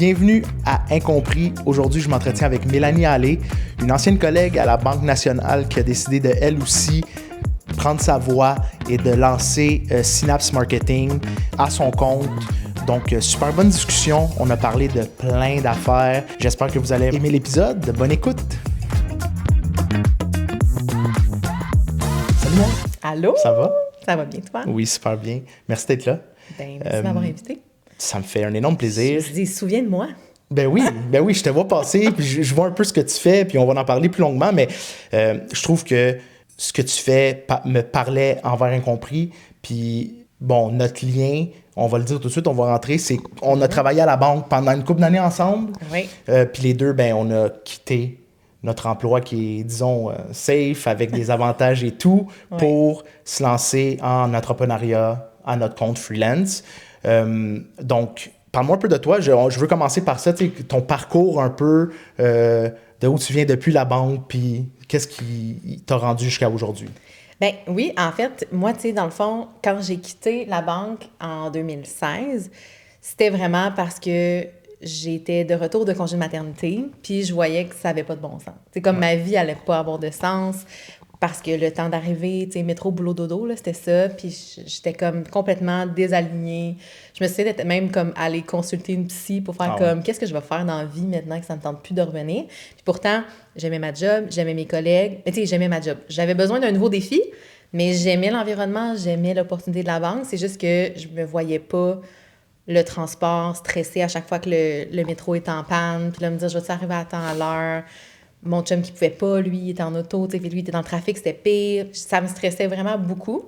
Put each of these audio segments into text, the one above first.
Bienvenue à Incompris. Aujourd'hui, je m'entretiens avec Mélanie Allé, une ancienne collègue à la Banque nationale qui a décidé de, elle aussi, prendre sa voie et de lancer Synapse Marketing à son compte. Donc, super bonne discussion. On a parlé de plein d'affaires. J'espère que vous allez aimer l'épisode. Bonne écoute. Salut, moi. Allô? Ça va? Ça va bien, toi? Oui, super bien. Merci d'être là. Merci de m'avoir invité. Ça me fait un énorme plaisir. Je me suis dit, souviens de moi. Ben oui, je te vois passer, puis je vois un peu ce que tu fais, puis on va en parler plus longuement, mais je trouve que ce que tu fais me parlait envers Incompris, puis bon, notre lien, on va le dire tout de suite, on va rentrer, c'est qu'on a travaillé à la banque pendant une couple d'années ensemble, Oui. Puis les deux, ben on a quitté notre emploi qui est, disons, safe, avec des avantages et tout, pour se lancer en entrepreneuriat à notre compte freelance. Donc, parle-moi un peu de toi. Je veux commencer par ça, ton parcours un peu, de où tu viens depuis la banque, puis qu'est-ce qui t'a rendu jusqu'à aujourd'hui? Ben oui, en fait, moi, tu sais, dans le fond, quand j'ai quitté la banque en 2016, c'était vraiment parce que j'étais de retour de congé de maternité, puis je voyais que ça n'avait pas de bon sens. C'est comme ma vie n'allait pas avoir de sens, parce que le temps d'arriver, tu sais, métro, boulot, dodo, là, c'était ça. Puis j'étais comme complètement désalignée. Je me suis dit même comme aller consulter une psy pour faire qu'est-ce que je vais faire dans la vie maintenant que ça me tente plus de revenir. Puis pourtant, j'aimais ma job, j'aimais mes collègues. Mais tu sais, j'aimais ma job. J'avais besoin d'un nouveau défi, mais j'aimais l'environnement, j'aimais l'opportunité de la banque. C'est juste que je me voyais pas le transport, stressé à chaque fois que le métro est en panne. Puis là, me dire, je vais arriver à temps à l'heure. Mon chum qui pouvait pas, lui, il était en auto, tu sais, lui, il était dans le trafic, c'était pire. Ça me stressait vraiment beaucoup.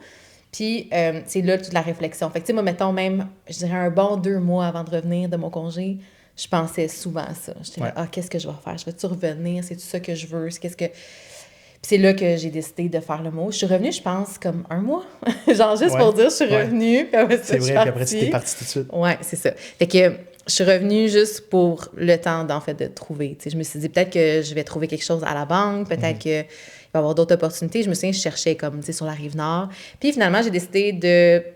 Puis, c'est là toute la réflexion. Fait que, tu sais, moi, mettons même, je dirais un bon 2 mois avant de revenir de mon congé, je pensais souvent à ça. J'étais là, qu'est-ce que je vais faire? Je vais-tu revenir? C'est tout ça que je veux? Qu'est-ce que... Puis c'est là que j'ai décidé de faire le mot. Je suis revenue, je pense, comme 1 mois. Genre, juste pour dire, je suis revenue. Puis après ça, c'est vrai, puis après, tu t'es partie tout de suite. Ouais, c'est ça. Fait que je suis revenue juste pour le temps, en fait, de trouver. T'sais, je me suis dit, peut-être que je vais trouver quelque chose à la banque, peut-être qu'il va y avoir d'autres opportunités. Je me souviens, je cherchais comme, tu sais, sur la Rive-Nord. Puis finalement, j'ai décidé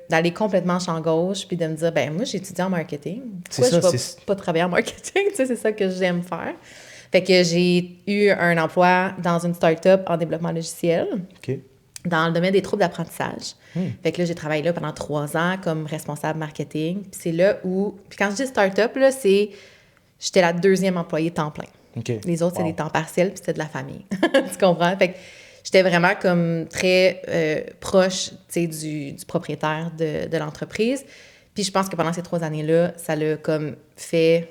d'aller complètement champ gauche, puis de me dire, ben moi, j'ai étudié en marketing. Pourquoi je vais pas travailler en marketing? Tu sais, c'est ça que j'aime faire. Fait que j'ai eu un emploi dans une start-up en développement logiciel. OK. Dans le domaine des troubles d'apprentissage. Fait que là, j'ai travaillé là pendant 3 ans comme responsable marketing. Puis c'est là où... Puis quand je dis start-up, là, j'étais la 2e employée temps plein. Okay. Les autres, c'est des temps partiels, puis c'était de la famille. Tu comprends? Fait que j'étais vraiment comme très proche, tu sais, du propriétaire de l'entreprise. Puis je pense que pendant ces 3 années-là, ça l'a comme fait,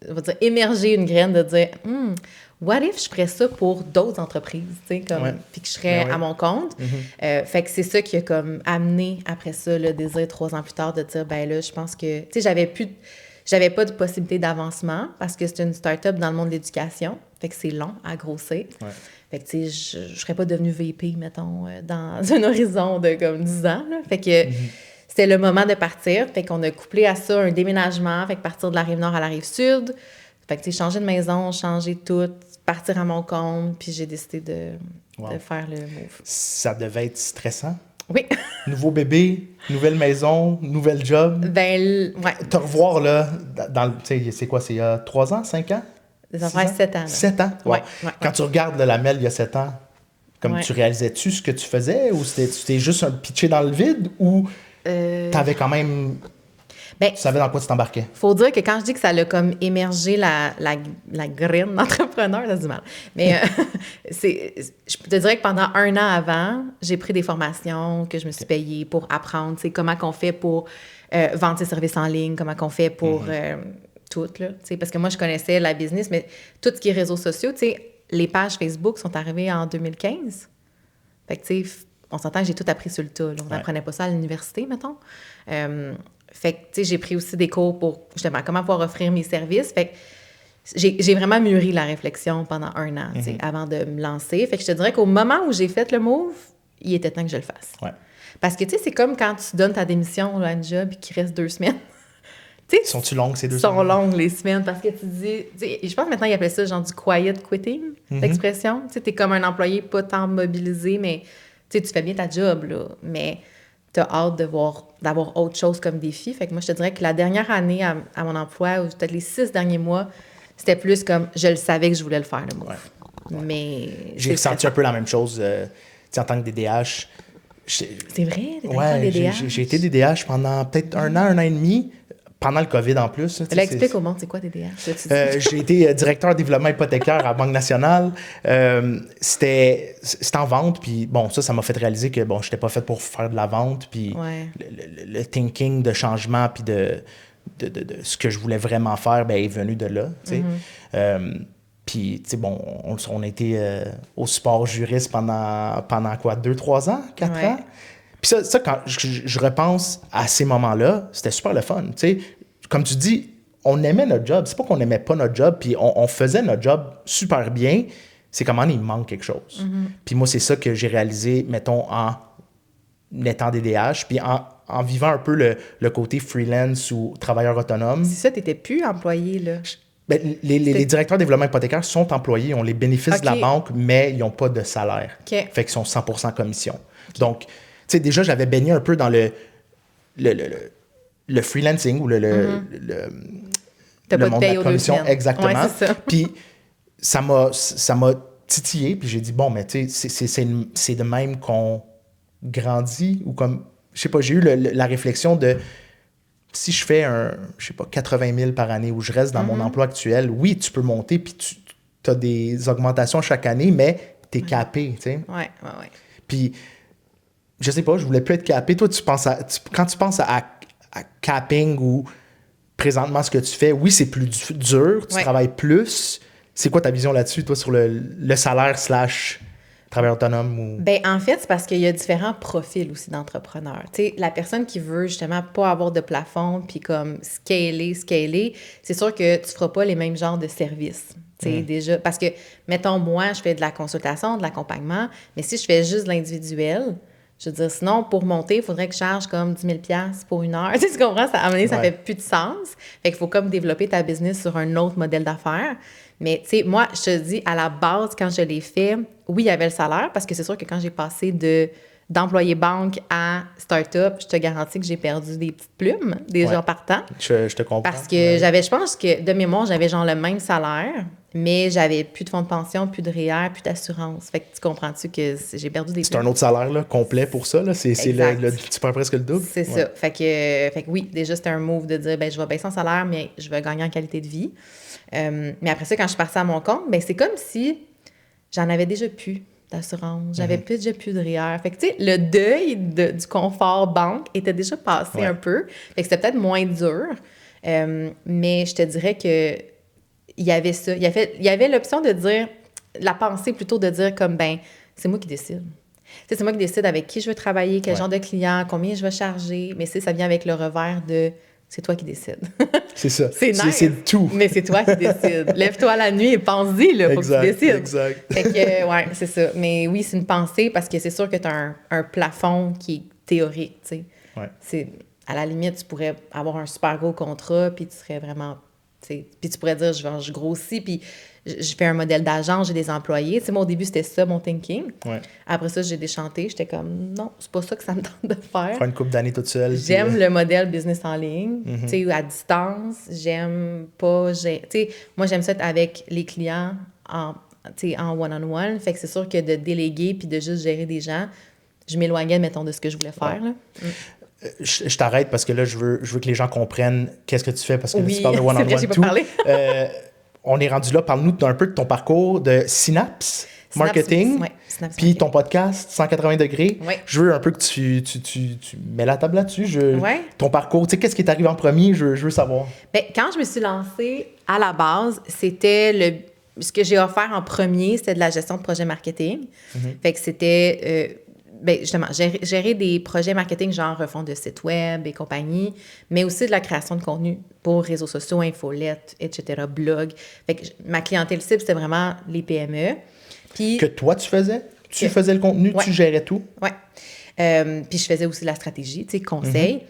on va dire, émerger une graine de dire... what if je ferais ça pour d'autres entreprises, tu sais, comme, puis que je serais à mon compte. Fait que c'est ça qui a comme amené, après ça, le désir 3 ans plus tard de dire, ben là, je pense que, tu sais, j'avais pas de possibilité d'avancement parce que c'est une start-up dans le monde de l'éducation. Fait que c'est long à grossir. Fait que, tu sais, je serais pas devenue VP, mettons, dans un horizon de comme 10 ans, là. Fait que c'était le moment de partir. Fait qu'on a couplé à ça un déménagement, fait que partir de la Rive-Nord à la Rive-Sud. Fait que, tu sais, changer de maison, changer tout, partir à mon compte, puis j'ai décidé de faire le move. Ça devait être stressant? Oui. Nouveau bébé, nouvelle maison, nouvel job. Ben, ouais. Te revoir, là, tu sais, c'est quoi, c'est il y a 3 ans, 5 ans? Ça fait 7 ans. Là. 7 ans? Ouais. Quand tu regardes la Mel il y a 7 ans, comme tu réalisais-tu ce que tu faisais, ou c'était juste un pitché dans le vide, ou t'avais quand même... Ben, tu savais dans quoi tu t'embarquais? Faut dire que quand je dis que ça a comme émergé la graine d'entrepreneur, ça a du mal. Mais je te dirais que pendant 1 an avant, j'ai pris des formations que je me suis payée pour apprendre, tu sais, comment qu'on fait pour vendre ses services en ligne, comment qu'on fait pour tout, là, tu sais, parce que moi, je connaissais la business, mais tout ce qui est réseaux sociaux, tu sais, les pages Facebook sont arrivées en 2015. Fait que, tu sais, on s'entend que j'ai tout appris sur le tas, là. On n'apprenait pas ça à l'université, mettons. Fait que, tu sais, j'ai pris aussi des cours pour, justement, comment pouvoir offrir mes services. Fait que j'ai vraiment mûri la réflexion pendant 1 an, tu sais, avant de me lancer. Fait que je te dirais qu'au moment où j'ai fait le move, il était temps que je le fasse. Parce que, tu sais, c'est comme quand tu donnes ta démission à un job et qu'il reste 2 semaines. Sont-tu longues, ces 2 semaines? Sont longues, les semaines, parce que tu dis... Je pense que maintenant, ils appellent ça genre du quiet quitting, l'expression. Tu sais, t'es comme un employé pas tant mobilisé, mais tu fais bien ta job, là. Mais t'as hâte d'avoir autre chose comme défi. Fait que moi, je te dirais que la dernière année à mon emploi, ou peut-être les 6 derniers mois, c'était plus comme, je le savais que je voulais le faire, le move. Ouais. Mais j'ai ressenti un peu la même chose, en tant que DDH. C'est vrai, t'es ouais, DDH? j'ai été DDH pendant peut-être un an et demi, pendant le COVID en plus. Là, explique au monde, c'est quoi DDH? J'ai été directeur développement hypothécaire à Banque Nationale. C'était en vente, puis bon, ça m'a fait réaliser que bon, je n'étais pas fait pour faire de la vente, puis le thinking de changement, puis de ce que je voulais vraiment faire, ben, est venu de là. Puis, tu sais, bon, on a été au support juriste pendant quoi, 2-3 ans, 4 ans? Puis ça, quand je repense à ces moments-là, c'était super le fun. Tu sais, comme tu dis, on aimait notre job. C'est pas qu'on n'aimait pas notre job, puis on faisait notre job super bien. C'est comment il manque quelque chose. Puis moi, c'est ça que j'ai réalisé, mettons, en étant DDH, puis en vivant un peu le côté freelance ou travailleur autonome. C'est ça, t'étais plus employé, là? Ben, les directeurs de développement hypothécaire sont employés, ils ont les bénéfices de la banque, mais ils n'ont pas de salaire. Fait qu'ils sont 100% commission. Donc, tu sais, déjà, j'avais baigné un peu dans le freelancing ou le monde de la commission. Exactement. Ouais, c'est ça. Puis, ça m'a titillé, puis j'ai dit, bon, mais tu sais, c'est de même qu'on grandit, ou comme, je sais pas, j'ai eu la réflexion de... Si je fais 80 000 par année, où je reste dans mon emploi actuel, oui, tu peux monter, puis tu as des augmentations chaque année, mais tu es capé, tu sais. Ouais. Puis, je sais pas, je voulais plus être capé. Toi, quand tu penses à capping ou présentement ce que tu fais, oui, c'est plus dur, tu travailles plus. C'est quoi ta vision là-dessus, toi, sur le salaire / travailleur autonome? Ou... Ben, en fait, c'est parce qu'il y a différents profils aussi d'entrepreneurs. Tu sais, la personne qui veut justement pas avoir de plafond puis comme scaler, c'est sûr que tu feras pas les mêmes genres de services. Tu sais, déjà, parce que, mettons, moi, je fais de la consultation, de l'accompagnement, mais si je fais juste de l'individuel, je veux dire, sinon, pour monter, il faudrait que je charge comme 10 000 $ pour 1 heure. Tu sais, tu comprends? Ça, à un moment donné, ça fait plus de sens. Fait qu'il faut comme développer ta business sur un autre modèle d'affaires. Mais, tu sais, moi, je te dis, à la base, quand je l'ai fait, oui, il y avait le salaire, parce que c'est sûr que quand j'ai passé d'employé banque à start-up, je te garantis que j'ai perdu des petites plumes, des gens partants. Je te comprends. Parce que je pense que, de mémoire, j'avais genre le même salaire, mais j'avais plus de fonds de pension, plus de REER, plus d'assurance. Fait que tu comprends-tu que j'ai perdu des plumes? C'est un autre salaire, là, complet pour ça, là. C'est tu perds presque le double. C'est ça. Fait que oui, déjà, c'était un move de dire, ben je vais baisser en salaire, mais je vais gagner en qualité de vie. Mais après ça, quand je suis partie à mon compte, ben c'est comme si j'en avais déjà plus d'assurance, j'avais déjà plus de REER. Fait que, tu sais, le deuil du confort banque était déjà passé un peu. Fait que c'était peut-être moins dur. Mais je te dirais que il y avait ça. Il y avait l'option de dire, la pensée plutôt de dire comme, ben c'est moi qui décide. C'est moi qui décide avec qui je veux travailler, quel genre de client, combien je vais charger. Mais ça vient avec le revers de... C'est toi qui décides. C'est ça. C'est nice. C'est tout. Mais c'est toi qui décides. Lève-toi la nuit et pense-y, là, faut que tu décides. Exact. Fait que, ouais, c'est ça. Mais oui, c'est une pensée parce que c'est sûr que tu as un plafond qui est théorique, tu sais. Ouais. À la limite, tu pourrais avoir un super gros contrat, puis tu serais vraiment... Puis tu pourrais dire, je grossis, puis je fais un modèle d'agence, j'ai des employés. Tu sais, moi, au début, c'était ça, mon thinking. Ouais. Après ça, j'ai déchanté. J'étais comme, non, c'est pas ça que ça me tente de faire. Faire une couple d'années toute seule. J'aime le modèle business en ligne, tu sais, à distance. J'aime pas... Tu sais, moi, j'aime ça être avec les clients en one-on-one. Fait que c'est sûr que de déléguer puis de juste gérer des gens, je m'éloignais, mettons, de ce que je voulais faire, là. Je t'arrête parce que là, je veux que les gens comprennent qu'est-ce que tu fais, parce que là, tu parles de one-on-one, one-on-one tout. On est rendu là, parle-nous un peu de ton parcours de Synapse Marketing, puis ton podcast 180 degrés. Ouais. Je veux un peu que tu mets la table là-dessus. Ton parcours, tu sais, qu'est-ce qui est arrivé en premier? Je veux savoir. Bien, quand je me suis lancée, à la base, c'était ce que j'ai offert en premier, c'était de la gestion de projet marketing. Fait que c'était... ben justement, gérer des projets marketing genre refonte de site web et compagnie, mais aussi de la création de contenu pour réseaux sociaux, infolettes, etc., blog. Fait que ma clientèle cible, c'était vraiment les PME. Puis, que toi, tu faisais? Tu faisais le contenu, tu gérais tout? Oui. Puis je faisais aussi de la stratégie, tu sais, conseil.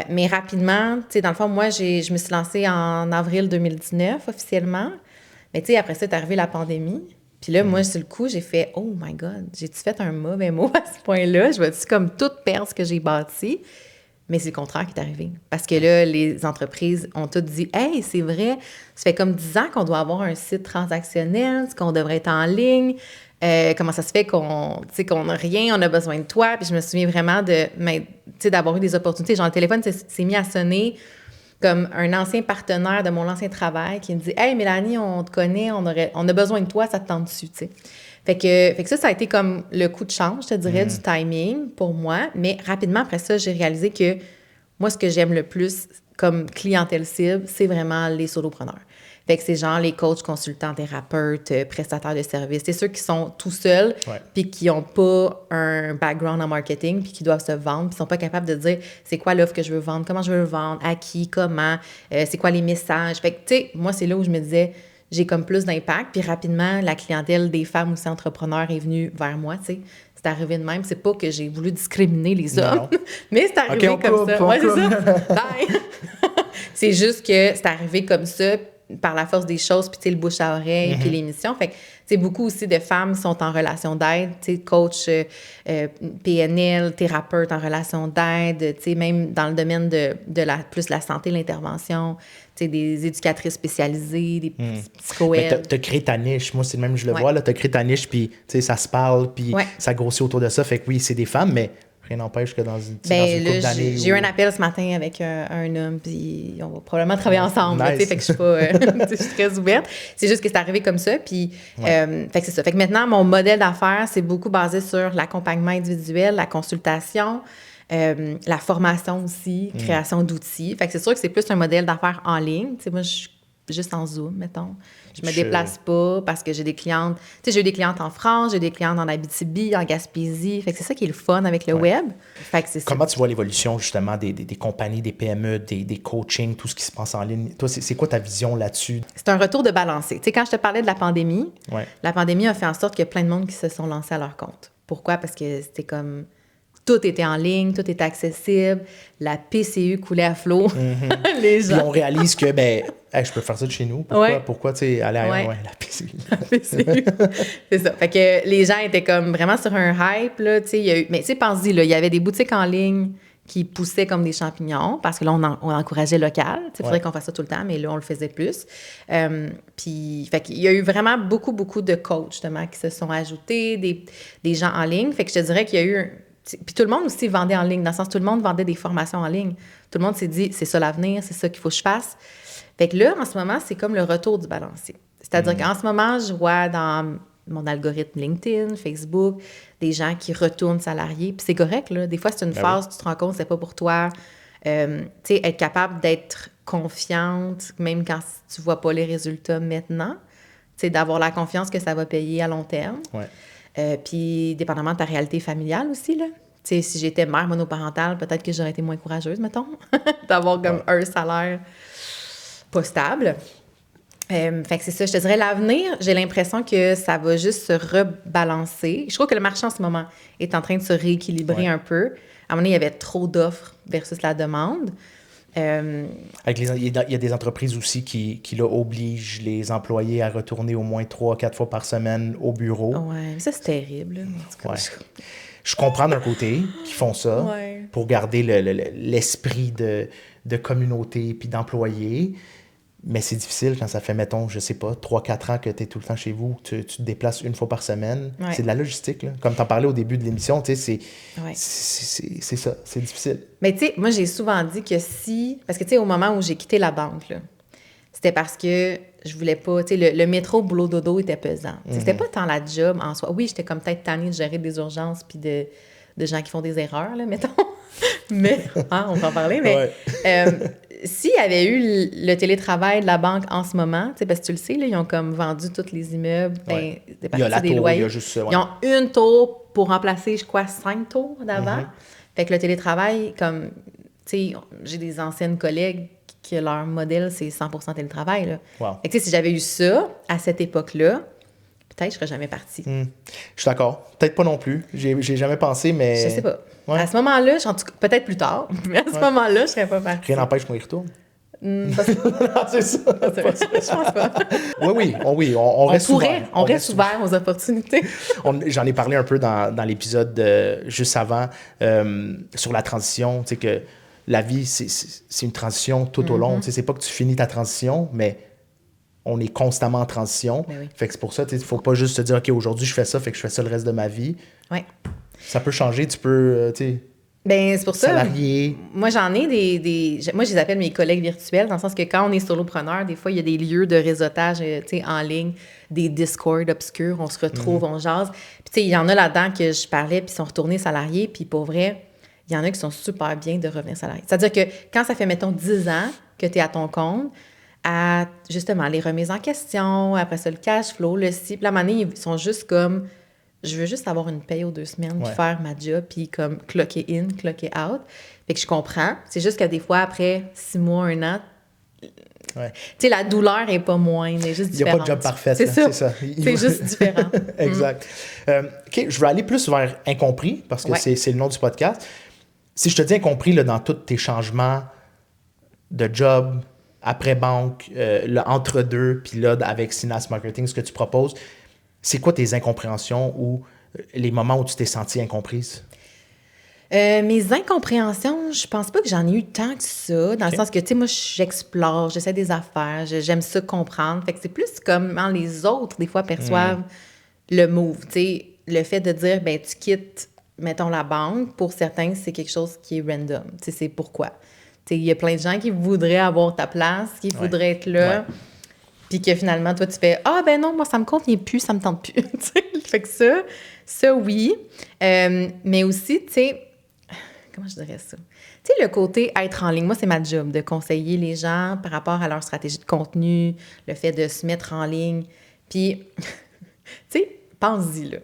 Mais rapidement, tu sais, dans le fond, moi, je me suis lancée en avril 2019 officiellement. Mais tu sais, après ça, est arrivée la pandémie. Puis là, moi, sur le coup, j'ai fait « Oh my God, j'ai-tu fait un mauvais mot à ce point-là? Je vais-tu comme tout perdre ce que j'ai bâti? » Mais c'est le contraire qui est arrivé. Parce que là, les entreprises ont toutes dit « Hey, c'est vrai, ça fait comme 10 ans qu'on doit avoir un site transactionnel, qu'on devrait être en ligne. Comment ça se fait qu'on n'a rien, on a besoin de toi? » Puis je me souviens vraiment d'avoir eu des opportunités. Genre, le téléphone s'est mis à sonner comme un ancien partenaire de mon ancien travail qui me dit « Hey, Mélanie, on te connaît, on a besoin de toi, ça te tente dessus, tu sais. » Fait que ça a été comme le coup de chance, je te dirais, du timing pour moi. Mais rapidement, après ça, j'ai réalisé que moi, ce que j'aime le plus comme clientèle cible, c'est vraiment les solopreneurs. Fait que c'est genre les coachs, consultants, thérapeutes, prestataires de services. C'est ceux qui sont tout seuls puis qui n'ont pas un background en marketing puis qui doivent se vendre puis qui ne sont pas capables de dire c'est quoi l'offre que je veux vendre, comment je veux le vendre, à qui, comment, c'est quoi les messages. Fait que, tu sais, moi, c'est là où je me disais j'ai comme plus d'impact. Puis rapidement, la clientèle des femmes aussi entrepreneurs est venue vers moi, tu sais. C'est arrivé de même. C'est pas que j'ai voulu discriminer les hommes, mais c'est arrivé comme ça. Ouais, c'est ça. Bye! C'est juste que c'est arrivé comme ça par la force des choses, puis tu sais, le bouche à oreille, puis l'émission. Fait que, tu sais, beaucoup aussi de femmes sont en relation d'aide, tu sais, coach, PNL, thérapeute en relation d'aide, tu sais, même dans le domaine de plus la santé, l'intervention, tu sais, des éducatrices spécialisées, des psychoèdes. Mais t'as créé ta niche. Moi, c'est le même, je le vois, là, t'as créé ta niche, puis, tu sais, ça se parle, puis ça grossit autour de ça. Fait que oui, c'est des femmes, mais rien n'empêche que dans une couple d'années... J'ai eu un appel ce matin avec un homme, puis on va probablement travailler ensemble. Nice. Fait que je suis pas... je suis très ouverte. C'est juste que c'est arrivé comme ça, puis... fait que c'est ça. Fait que maintenant, mon modèle d'affaires, c'est beaucoup basé sur l'accompagnement individuel, la consultation, la formation aussi, création d'outils. Fait que c'est sûr que c'est plus un modèle d'affaires en ligne. Tu sais, moi, je suis juste en Zoom, mettons. Je me déplace pas parce que j'ai des clientes... Tu sais, j'ai eu des clientes en France, j'ai des clientes en Abitibi, en Gaspésie. Fait que c'est ça qui est le fun avec le web. Fait que c'est Comment tu vois l'évolution, justement, des compagnies, des PME, des coachings, tout ce qui se passe en ligne? Toi, c'est quoi ta vision là-dessus? C'est un retour de balancé. Tu sais, quand je te parlais de la pandémie a fait en sorte qu'il y a plein de monde qui se sont lancés à leur compte. Pourquoi? Parce que c'était comme... Tout était en ligne, tout était accessible, la PCU coulait à flot. Les gens. Puis on réalise que, je peux faire ça de chez nous. Pourquoi tu sais, aller ailleurs? La PCU. La PCU. C'est ça. Fait que les gens étaient comme vraiment sur un hype, là, tu sais. Mais tu sais, pense-y, là, il y avait des boutiques en ligne qui poussaient comme des champignons, parce que là, on encourageait local. Il faudrait qu'on fasse ça tout le temps, mais là, on le faisait plus. Puis, fait qu'il y a eu vraiment beaucoup, beaucoup de coachs, justement, qui se sont ajoutés, des gens en ligne. Fait que je te dirais qu'il y a eu... Puis tout le monde aussi vendait en ligne, dans le sens tout le monde vendait des formations en ligne. Tout le monde s'est dit, c'est ça l'avenir, c'est ça qu'il faut que je fasse. Fait que là, en ce moment, c'est comme le retour du balancier. C'est-à-dire qu'en ce moment, je vois dans mon algorithme LinkedIn, Facebook, des gens qui retournent salariés. Puis c'est correct, là. Des fois, c'est une phase, tu te rends compte, c'est pas pour toi. Tu sais, être capable d'être confiante, même quand tu vois pas les résultats maintenant. Tu sais, d'avoir la confiance que ça va payer à long terme. Puis, dépendamment de ta réalité familiale aussi, là. Tu sais, si j'étais mère monoparentale, peut-être que j'aurais été moins courageuse, mettons, d'avoir comme un salaire pas stable. Fait que c'est ça, je te dirais, l'avenir, j'ai l'impression que ça va juste se rebalancer. Je trouve que le marché en ce moment est en train de se rééquilibrer un peu. À un moment donné, il y avait trop d'offres versus la demande. Il y a des entreprises aussi qui là, obligent les employés à retourner au moins 3-4 fois par semaine au bureau. Oui, ça, c'est terrible. Je comprends d'un côté qu'ils font ça pour garder l'esprit de communauté puis d'employés, mais c'est difficile quand ça fait, mettons, je sais pas, 3-4 ans que tu es tout le temps chez vous, tu te déplaces une fois par semaine. C'est de la logistique, là. Comme tu en parlais au début de l'émission, tu sais, c'est ça, c'est difficile. Mais tu sais, moi, j'ai souvent dit que parce que tu sais, au moment où j'ai quitté la banque, là, c'était parce que je voulais pas... Tu sais, le métro boulot dodo était pesant. C'était pas tant la job en soi. Oui, j'étais comme peut-être tannée de gérer des urgences puis de gens qui font des erreurs, là, mettons. Mais, on va en parler, mais... s'il y avait eu le télétravail de la banque en ce moment, tu sais, parce que tu le sais, là, ils ont comme vendu tous les immeubles, il y a la tour, il y a juste ça. Ils ont une tour pour remplacer, je crois, 5 tours d'avant. Fait que le télétravail, comme, tu sais, j'ai des anciennes collègues que leur modèle, c'est 100% télétravail, là. Fait que, tu sais, si j'avais eu ça à cette époque-là, peut-être je serais jamais partie. Je suis d'accord. Peut-être pas non plus. J'ai jamais pensé, mais... Je sais pas. À ce moment-là, peut-être plus tard, mais à ce moment-là, je serais pas partie. Rien n'empêche qu'on y retourne. Non, c'est ça. Je pense pas. Oui, on reste ouvert. On reste ouvert aux opportunités. J'en ai parlé un peu dans l'épisode juste avant sur la transition, tu sais, que la vie, c'est une transition tout au long. Tu sais, c'est pas que tu finis ta transition, mais on est constamment en transition. Oui. Fait que c'est pour ça, il ne faut pas juste te dire, OK, aujourd'hui, je fais ça, fait que je fais ça le reste de ma vie. Oui. Ça peut changer, tu peux, tu sais... Ben c'est pour ça. Salarié. Moi, j'en ai moi, je les appelle mes collègues virtuels, dans le sens que quand on est solopreneur, des fois, il y a des lieux de réseautage, tu sais, en ligne, des Discord obscurs, on se retrouve, on jase. Puis, tu sais, il y en a là-dedans que je parlais, puis ils sont retournés salariés, puis pour vrai, il y en a qui sont super bien de revenir salariés. C'est-à-dire que quand ça fait, mettons, 10 ans que tu es à ton compte, à, justement, les remises en question, après ça, le cash flow, le ci, puis là, à un moment donné, ils sont juste comme... Je veux juste avoir une paye aux 2 semaines, puis faire ma job, puis comme clocker in, clocker out. Fait que je comprends. C'est juste que des fois, après 6 mois, 1 an, tu sais, la douleur n'est pas moindre, elle est juste différente. Il n'y a pas de job parfait. C'est ça. C'est juste différent. Exact. OK, je veux aller plus vers incompris, parce que c'est le nom du podcast. Si je te dis incompris là, dans tous tes changements de job, après banque, le entre-deux, puis là, avec Synas Marketing, ce que tu proposes, c'est quoi tes incompréhensions ou les moments où tu t'es sentie incomprise? Mes incompréhensions, je pense pas que j'en ai eu tant que ça, dans le sens que, tu sais, moi, j'explore, j'essaie des affaires, j'aime ça comprendre. Fait que c'est plus comment les autres, des fois, perçoivent le move. Tu sais, le fait de dire, ben tu quittes, mettons, la banque, pour certains, c'est quelque chose qui est random. Tu sais, c'est pourquoi. Tu sais, il y a plein de gens qui voudraient avoir ta place, qui voudraient être là. Puis que finalement, toi, tu fais « Ah, ben non, moi, ça me convient plus, ça me tente plus. » Fait que ça, oui. Mais aussi, tu sais, comment je dirais ça? Tu sais, le côté être en ligne, moi, c'est ma job de conseiller les gens par rapport à leur stratégie de contenu, le fait de se mettre en ligne. Puis, tu sais, pense-y, là.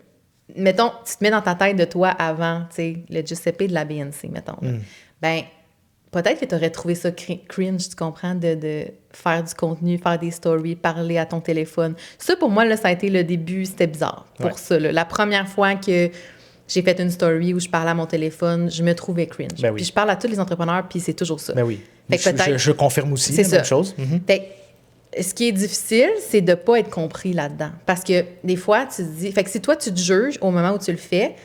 Mettons, tu te mets dans ta tête de toi avant, tu sais, le Giuseppe de la BNC, mettons. Ben, peut-être que tu aurais trouvé ça cringe, tu comprends, de faire du contenu, faire des stories, parler à ton téléphone. Ça, pour moi, là, ça a été le début, c'était bizarre pour ça. Là. La première fois que j'ai fait une story où je parlais à mon téléphone, je me trouvais cringe. Puis je parle à tous les entrepreneurs, puis c'est toujours ça. Ben oui. Fait que je confirme aussi la même chose. Fait que, ce qui est difficile, c'est de ne pas être compris là-dedans. Parce que des fois, tu te dis... Fait que si toi, tu te juges au moment où tu le fais,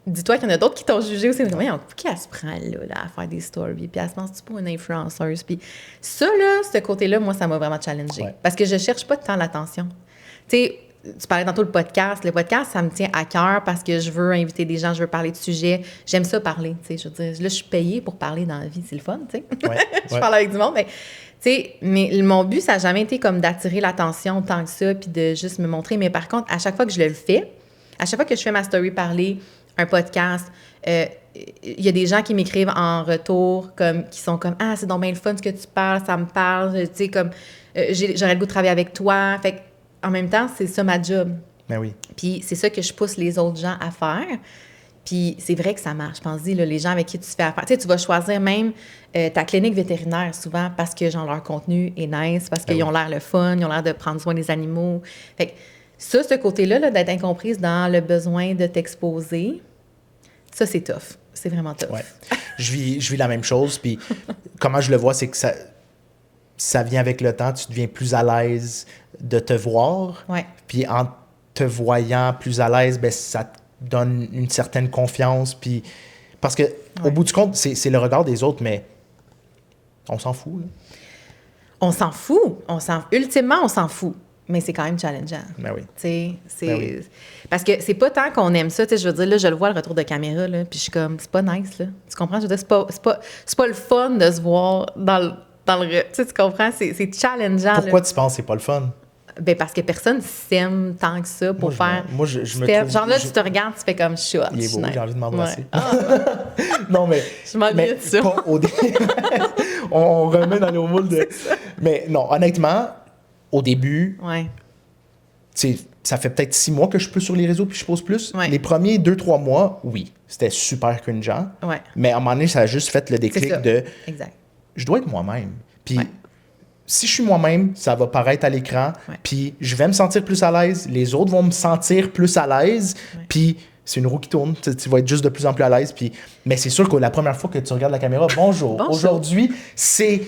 dis-toi qu'il y en a d'autres qui t'ont jugé aussi. Mais qui elle se prend là, à faire des stories? Puis elle se pense-tu pour une influenceuse? Puis ça, là, ce côté-là, moi, ça m'a vraiment challengée. Ouais. Parce que je cherche pas tant l'attention. Tu sais, tu parlais tantôt le podcast. Le podcast, ça me tient à cœur parce que je veux inviter des gens, je veux parler de sujets. J'aime ça parler, tu sais. Je veux dire, là, je suis payée pour parler dans la vie. C'est le fun, tu sais. Ouais, je parle avec du monde, mais... mais mon but, ça n'a jamais été comme d'attirer l'attention tant que ça, puis de juste me montrer. Mais par contre, à chaque fois que je le fais, à chaque fois que je fais ma story parler, un podcast, il y a des gens qui m'écrivent en retour, qui sont comme « Ah, c'est donc bien le fun ce que tu parles, ça me parle, tu sais, comme j'aurais le goût de travailler avec toi. » Fait en même temps, c'est ça ma job. Ben oui. Puis c'est ça que je pousse les autres gens à faire. Puis c'est vrai que ça marche. Pense-y, là, les gens avec qui tu fais affaire. Tu sais, tu vas choisir même ta clinique vétérinaire souvent parce que genre leur contenu est nice, parce qu'ils ont l'air le fun, ils ont l'air de prendre soin des animaux. Fait que ça, ce côté-là, là, d'être incomprise dans le besoin de t'exposer, ça, c'est tough. C'est vraiment tough. Ouais. Je vis la même chose. Puis comment je le vois, c'est que ça vient avec le temps. Tu deviens plus à l'aise de te voir. Ouais. Puis en te voyant plus à l'aise, ben, ça te donne une certaine confiance. Puis parce que au bout du compte, c'est le regard des autres, mais on s'en fout. Là. On s'en fout. Ultimement, on s'en fout. Mais c'est quand même challengeant. Ben oui. C'est parce que c'est pas tant qu'on aime ça. Je veux dire, là, je le vois, le retour de caméra, là, puis je suis comme, c'est pas nice, là. Tu comprends? Je veux dire, c'est pas le fun de se voir dans le tu comprends? C'est challengeant. Pourquoi là. Tu penses que c'est pas le fun? Ben parce que personne s'aime tant que ça pour faire... Moi, je me trouve... Genre là, tu te regardes, tu fais comme shot. Il est beau, j'ai envie de m'embrasser. Ouais. Ah. Non, mais... Je m'ennuie de ça. Pas au on remet dans nos moules de... Mais non, honnêtement, au début, ça fait peut-être 6 mois que je suis plus sur les réseaux puis je pose plus. Ouais. Les premiers 2-3 mois, oui, c'était super cringeant. Ouais. Mais à un moment donné, ça a juste fait le déclic de... Exact. Je dois être moi-même. Puis... Si je suis moi-même, ça va paraître à l'écran, puis je vais me sentir plus à l'aise, les autres vont me sentir plus à l'aise, puis c'est une roue qui tourne. Tu vas être juste de plus en plus à l'aise. Mais c'est sûr que la première fois que tu regardes la caméra, bonjour. Aujourd'hui, c'est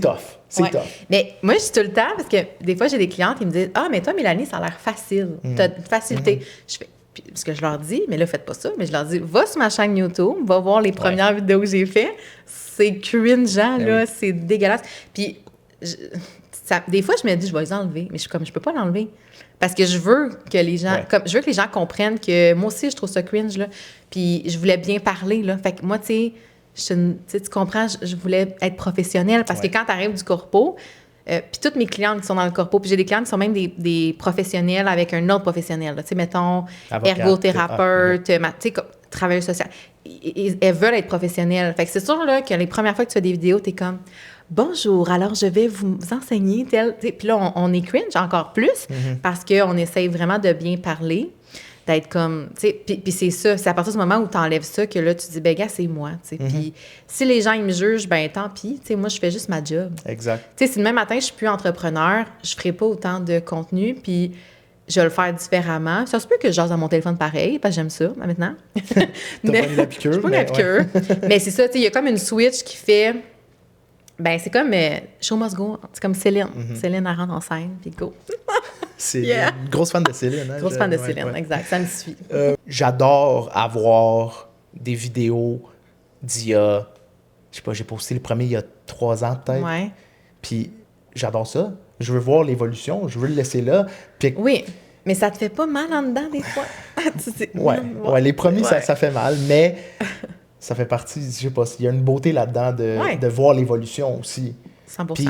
tough. C'est tough. Mais moi, je dis tout le temps, parce que des fois, j'ai des clientes qui me disent « Ah, mais toi, Mélanie, ça a l'air facile. T'as une facilité. Je fais, parce que je leur dis, mais là, faites pas ça, mais je leur dis, va sur ma chaîne YouTube, va voir les premières vidéos que j'ai faites. C'est cringeant, là, c'est dégueulasse. Puis, des fois, je me dis, je vais les enlever, mais je peux pas l'enlever. Parce que je veux que les gens, je veux que les gens comprennent que moi aussi, je trouve ça cringe, là. Puis, je voulais bien parler, là. Fait que moi, tu comprends, je voulais être professionnelle parce que quand tu arrives du corpo, puis toutes mes clientes qui sont dans le corpo, puis j'ai des clientes qui sont même des professionnels avec un autre professionnel, tu sais, mettons, ergothérapeute, tu sais, travailleuse sociale. Elles veulent être professionnelles. Fait que c'est sûr, là, que les premières fois que tu fais des vidéos, t'es comme « Bonjour, alors je vais vous enseigner tel... » Puis là, on est cringe encore plus parce qu'on essaye vraiment de bien parler. D'être comme, tu sais, puis c'est ça, c'est à partir du moment où tu enlèves ça que là, tu te dis, ben gars, c'est moi, tu sais. Puis si les gens, ils me jugent, ben tant pis, tu sais, moi, je fais juste ma job. Exact. Tu sais, si demain matin, je suis plus entrepreneur, je ferai pas autant de contenu, puis je vais le faire différemment. Ça se peut que je jase dans mon téléphone pareil, parce que j'aime ça, maintenant. T'as pas eu la piqûre. Je pas la piqûre. Mais c'est ça, tu sais, il y a comme une switch qui fait... Ben c'est comme Show Must Go. C'est comme Céline. Céline, elle rentre en scène, puis go. C'est une grosse fan de Céline. Hein, grosse fan de Céline, exact. Ça me suffit. J'adore avoir des vidéos d'il y a... Je sais pas, j'ai posté le premier il y a 3 ans peut-être. Ouais. Puis j'adore ça. Je veux voir l'évolution. Je veux le laisser là. Puis... Oui, mais ça te fait pas mal en dedans des fois? Ouais, les premiers, ça fait mal, mais... Ça fait partie, je sais pas, il y a une beauté là-dedans de voir l'évolution aussi. 100%. Puis,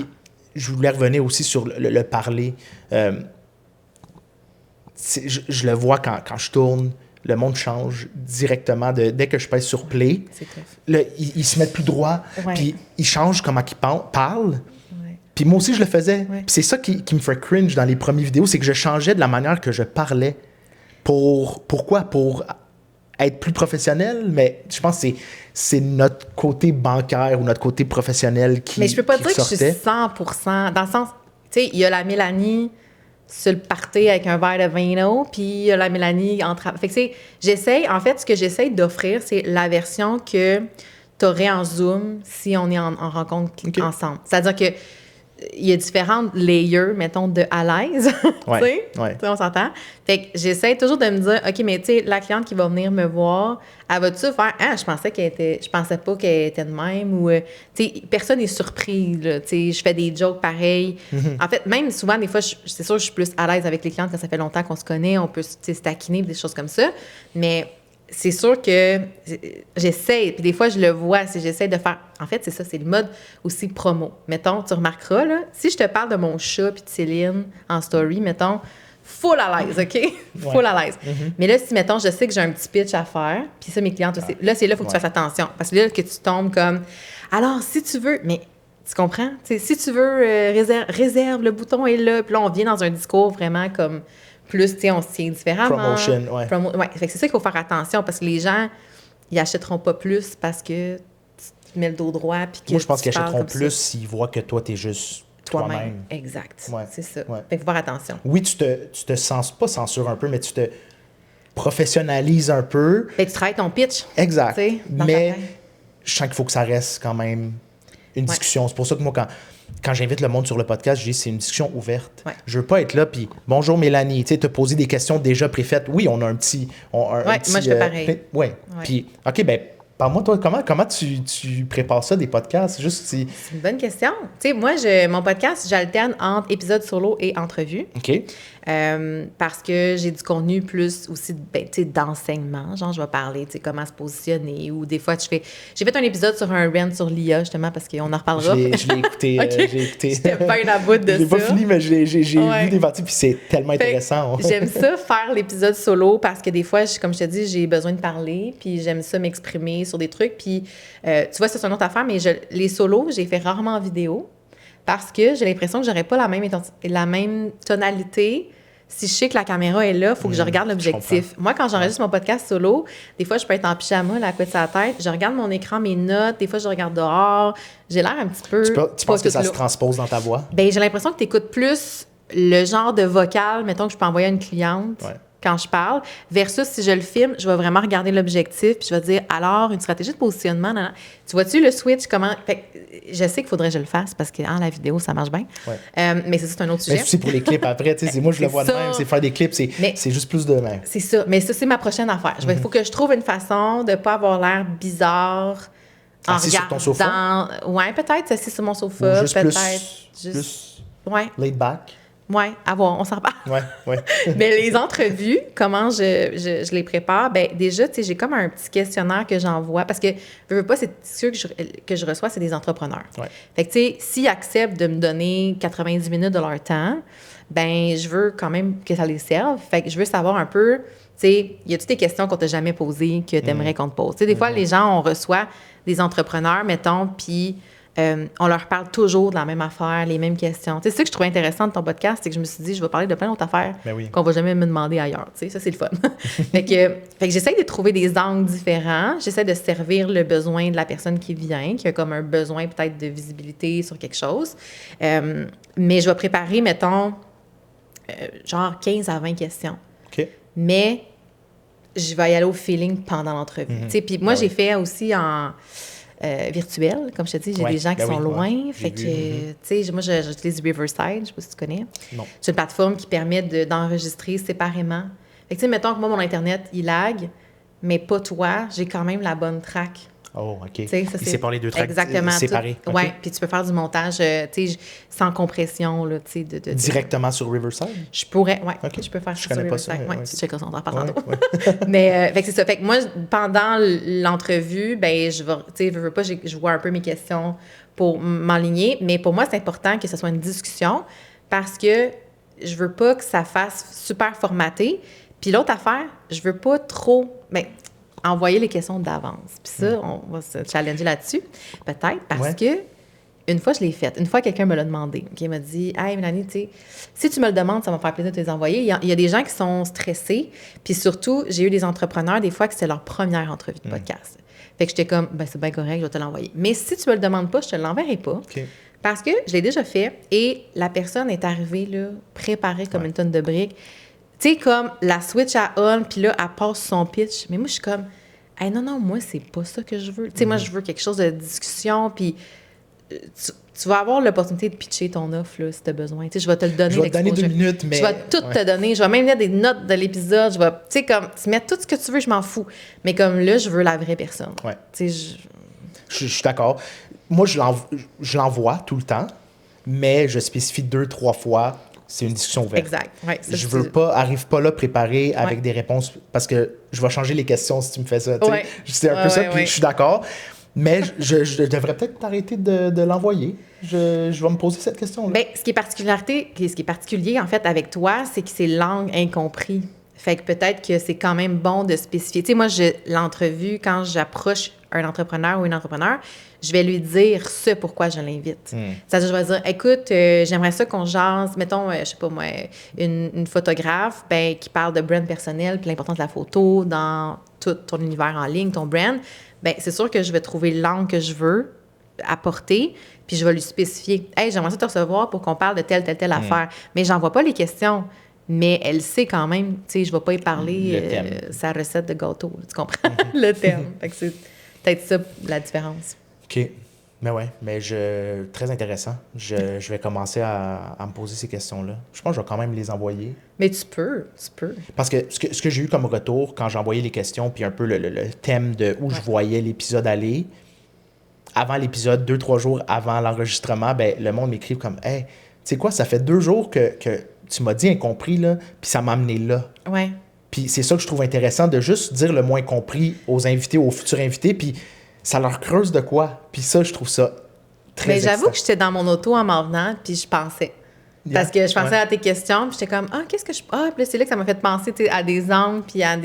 je voulais revenir aussi sur le parler. Je le vois quand je tourne, le monde change directement. Dès que je pèse sur play, là, ils se mettent plus droit, puis ils changent comment ils parlent. Puis moi aussi, je le faisais. Puis c'est ça qui me fait cringe dans les premières vidéos, c'est que je changeais de la manière que je parlais. Pourquoi? Pour être plus professionnel, mais je pense que c'est notre côté bancaire ou notre côté professionnel qui. Mais je peux pas dire ressortait. Que je suis 100%. Dans le sens, tu sais, il y a la Mélanie sur le party avec un verre de vino, puis il y a la Mélanie en travail. Fait que, tu sais, j'essaye, en fait, ce que j'essaye d'offrir, c'est la version que tu aurais en Zoom si on est en rencontre ensemble. C'est-à-dire que il y a différentes layers, mettons, de à l'aise. Tu sais, on s'entend. Fait que j'essaie toujours de me dire, OK, mais tu sais, la cliente qui va venir me voir, elle va-tu faire, je pensais pas qu'elle était de même, ou, tu sais, personne n'est surpris, là. Tu sais, je fais des jokes pareils. En fait, même souvent, des fois, c'est sûr, je suis plus à l'aise avec les clientes quand ça fait longtemps qu'on se connaît, on peut, tu sais, se taquiner, des choses comme ça. Mais c'est sûr que j'essaie, puis des fois, je le vois, si j'essaie de faire... En fait, c'est ça, c'est le mode aussi promo. Mettons, tu remarqueras, là, si je te parle de mon chat puis de Céline en story, mettons, full à l'aise, OK? Full à l'aise. Mais là, si, mettons, je sais que j'ai un petit pitch à faire, puis ça, mes clientes aussi, là, c'est là, il faut que tu fasses attention. Parce que là, que tu tombes comme... Alors, si tu veux... Mais tu comprends? T'sais, si tu veux, réserve, le bouton est là. Puis là, on vient dans un discours vraiment comme... Plus, tu sais, on se tient différemment. Promotion, fait que c'est ça qu'il faut faire attention parce que les gens, ils achèteront pas plus parce que tu te mets le dos droit. Puis que moi, je pense qu'ils achèteront plus s'ils voient que toi, t'es juste toi-même. Exact. C'est ça. Fait qu'il faut faire attention. Oui, tu te sens pas censure un peu, mais tu te professionnalises un peu. Fait que tu travailles ton pitch. Exact. Mais je sens qu'il faut que ça reste quand même une discussion. C'est pour ça que moi, quand j'invite le monde sur le podcast, je dis c'est une discussion ouverte. Je veux pas être là, puis bonjour Mélanie, tu sais, te poser des questions déjà préfaites. Oui, on a un petit... un petit, moi je fais pareil. Puis, OK, ben parle-moi, toi, comment tu prépares ça, des podcasts? C'est une bonne question. Tu sais, moi, mon podcast, j'alterne entre épisodes solo et entrevues. OK. Parce que j'ai du contenu plus aussi d'enseignement. Genre, je vais parler comment se positionner ou des fois, j'ai fait un épisode sur un rant sur l'IA, justement, parce qu'on en reparlera. Je l'ai écouté. J'ai écouté. J'étais bien à bout de ça. Je l'ai pas fini, mais j'ai vu des parties, puis c'est tellement intéressant. J'aime ça, faire l'épisode solo, parce que des fois, comme je te dis, j'ai besoin de parler, puis j'aime ça m'exprimer sur des trucs. Puis, tu vois, ça, c'est une autre affaire, mais les solos, j'ai fait rarement en vidéo. Parce que j'ai l'impression que j'aurais pas la même tonalité. Si je sais que la caméra est là, il faut que je regarde l'objectif. Moi, quand j'enregistre mon podcast solo, des fois, je peux être en pyjama, la couette sur la tête. Je regarde mon écran, mes notes. Des fois, je regarde dehors. J'ai l'air un petit peu... Tu penses que ça se transpose dans ta voix? Bien, j'ai l'impression que tu écoutes plus le genre de vocal, mettons, que je peux envoyer à une cliente quand je parle, versus si je le filme, je vais vraiment regarder l'objectif, puis je vais dire, alors, une stratégie de positionnement, nan, nan. Tu vois-tu le switch, comment... Fait que je sais qu'il faudrait que je le fasse, parce que la vidéo, ça marche bien. Ouais. Mais c'est un autre sujet. Mais c'est pour les clips après, tu sais, moi, je le vois de même, c'est faire des clips, c'est juste plus de même. C'est ça, mais ça, c'est ma prochaine affaire. Il faut que je trouve une façon de ne pas avoir l'air bizarre en assis sur ton sofa? Ouais, peut-être, assis sur mon sofa, juste peut-être. Plus ouais. laid back. Oui, à voir, on s'en parle. Ouais. Mais les entrevues, comment je les prépare? Bien, déjà, tu sais, j'ai comme un petit questionnaire que j'envoie parce que, je veux pas, c'est ceux que je reçois, c'est des entrepreneurs. Ouais. Fait que, tu sais, s'ils acceptent de me donner 90 minutes de leur temps, ben je veux quand même que ça les serve. Fait que je veux savoir un peu, tu sais, il y a toutes les questions qu'on t'a jamais posées que tu aimerais qu'on te pose. Tu sais, des fois, les gens, on reçoit des entrepreneurs, mettons, puis... on leur parle toujours de la même affaire, les mêmes questions. Tu sais, c'est ça que je trouvais intéressant de ton podcast, c'est que je me suis dit, je vais parler de plein d'autres affaires qu'on va jamais me demander ailleurs. Tu sais, ça, c'est le fun. fait que j'essaie de trouver des angles différents. J'essaie de servir le besoin de la personne qui vient, qui a comme un besoin peut-être de visibilité sur quelque chose. Mais je vais préparer, mettons, genre 15 à 20 questions. OK. Mais je vais y aller au feeling pendant l'entrevue. Tu sais, puis moi, j'ai fait aussi en... virtuel, comme je te dis, j'ai des gens qui sont loin. Fait que, tu sais, moi, j'utilise Riverside, je sais pas si tu connais. Non. C'est une plateforme qui permet d'enregistrer séparément. Fait que, tu sais, mettons que moi, mon Internet, il lag, mais pas toi, j'ai quand même la bonne track. Oh, OK. Ça, il sépare les deux tracks séparés. Okay. Oui, puis tu peux faire du montage, tu sais, sans compression, là, tu sais. Directement sur Riverside? Je pourrais, oui. Okay. Je peux faire ça sur Riverside. Oui, tu checkeras ça, on en parle tantôt. Mais, fait que c'est ça. Fait que moi, pendant l'entrevue, ben je vais, tu sais, je vois un peu mes questions pour m'enligner. Mais pour moi, c'est important que ce soit une discussion parce que je veux pas que ça fasse super formaté. Puis l'autre affaire, je veux pas trop... Ben, envoyer les questions d'avance. Puis ça, on va se challenger là-dessus, peut-être, parce que une fois, je l'ai faite. Une fois, quelqu'un me l'a demandé. Il m'a dit « Hey, Mélanie, tu sais, si tu me le demandes, ça va me faire plaisir de te les envoyer. » Il y a des gens qui sont stressés. Puis surtout, j'ai eu des entrepreneurs, des fois, que c'est leur première entrevue de podcast. Fait que j'étais comme « Ben, c'est bien correct, je vais te l'envoyer. » Mais si tu me le demandes pas, je te l'enverrai pas. Okay. Parce que je l'ai déjà fait et la personne est arrivée, là, préparée comme une tonne de briques. Tu sais, comme la switch à on, puis là, elle passe son pitch. Mais moi, je suis comme, hey, non, moi, c'est pas ça que je veux. Tu sais, moi, je veux quelque chose de discussion, puis tu vas avoir l'opportunité de pitcher ton offre, là, si tu as besoin. Tu sais, je vais te le donner. Je vais te donner 2 minutes, mais... Je vais tout te donner. Je vais même mettre des notes de l'épisode. Je vais, tu sais, comme, tu mets tout ce que tu veux, je m'en fous. Mais comme là, je veux la vraie personne. Ouais. Tu sais, je suis d'accord. Moi, je l'envoie tout le temps, mais je spécifie 2-3 fois. C'est une discussion ouverte. Exact. Ouais, ça, je veux pas, arrive pas là préparé avec des réponses parce que je vais changer les questions si tu me fais ça. Ouais. C'est un peu ça, puis je suis d'accord. Mais je devrais peut-être t'arrêter de l'envoyer. Je vais me poser cette question-là. Bien, ce qui est particulier, en fait, avec toi, c'est que c'est langue incompris. Fait que peut-être que c'est quand même bon de spécifier. Tu sais, moi, l'entrevue, quand j'approche un entrepreneur ou une entrepreneur, je vais lui dire ce pourquoi je l'invite. C'est-à-dire, je vais dire, écoute, j'aimerais ça qu'on jase, mettons, je sais pas moi, une photographe ben, qui parle de brand personnel puis l'importance de la photo dans tout ton univers en ligne, ton brand. Bien, c'est sûr que je vais trouver l'angle que je veux apporter, puis je vais lui spécifier. Hey, j'aimerais ça te recevoir pour qu'on parle de telle affaire. Mais j'envoie pas les questions. Mais elle sait quand même, tu sais, je ne vais pas y parler sa recette de gâteau, tu comprends? Le thème. Fait que c'est peut-être ça la différence. OK. Mais ouais, mais très intéressant. Je vais commencer à me poser ces questions-là. Je pense que je vais quand même les envoyer. Mais tu peux. Parce que ce que j'ai eu comme retour quand j'ai envoyé les questions, puis un peu le thème de où je voyais l'épisode aller, avant l'épisode, 2-3 jours avant l'enregistrement, ben le monde m'écrit comme « Hey, tu sais quoi, ça fait 2 jours que tu m'as dit incompris, là, puis ça m'a amené là. » Ouais. Puis c'est ça que je trouve intéressant, de juste dire le moins compris aux invités, aux futurs invités, puis ça leur creuse de quoi. Puis ça, je trouve ça très Mais j'avoue que j'étais dans mon auto en m'en venant, puis je pensais. Parce que je pensais à tes questions, puis j'étais comme, qu'est-ce que je... puis là, c'est là que ça m'a fait penser à des angles, puis à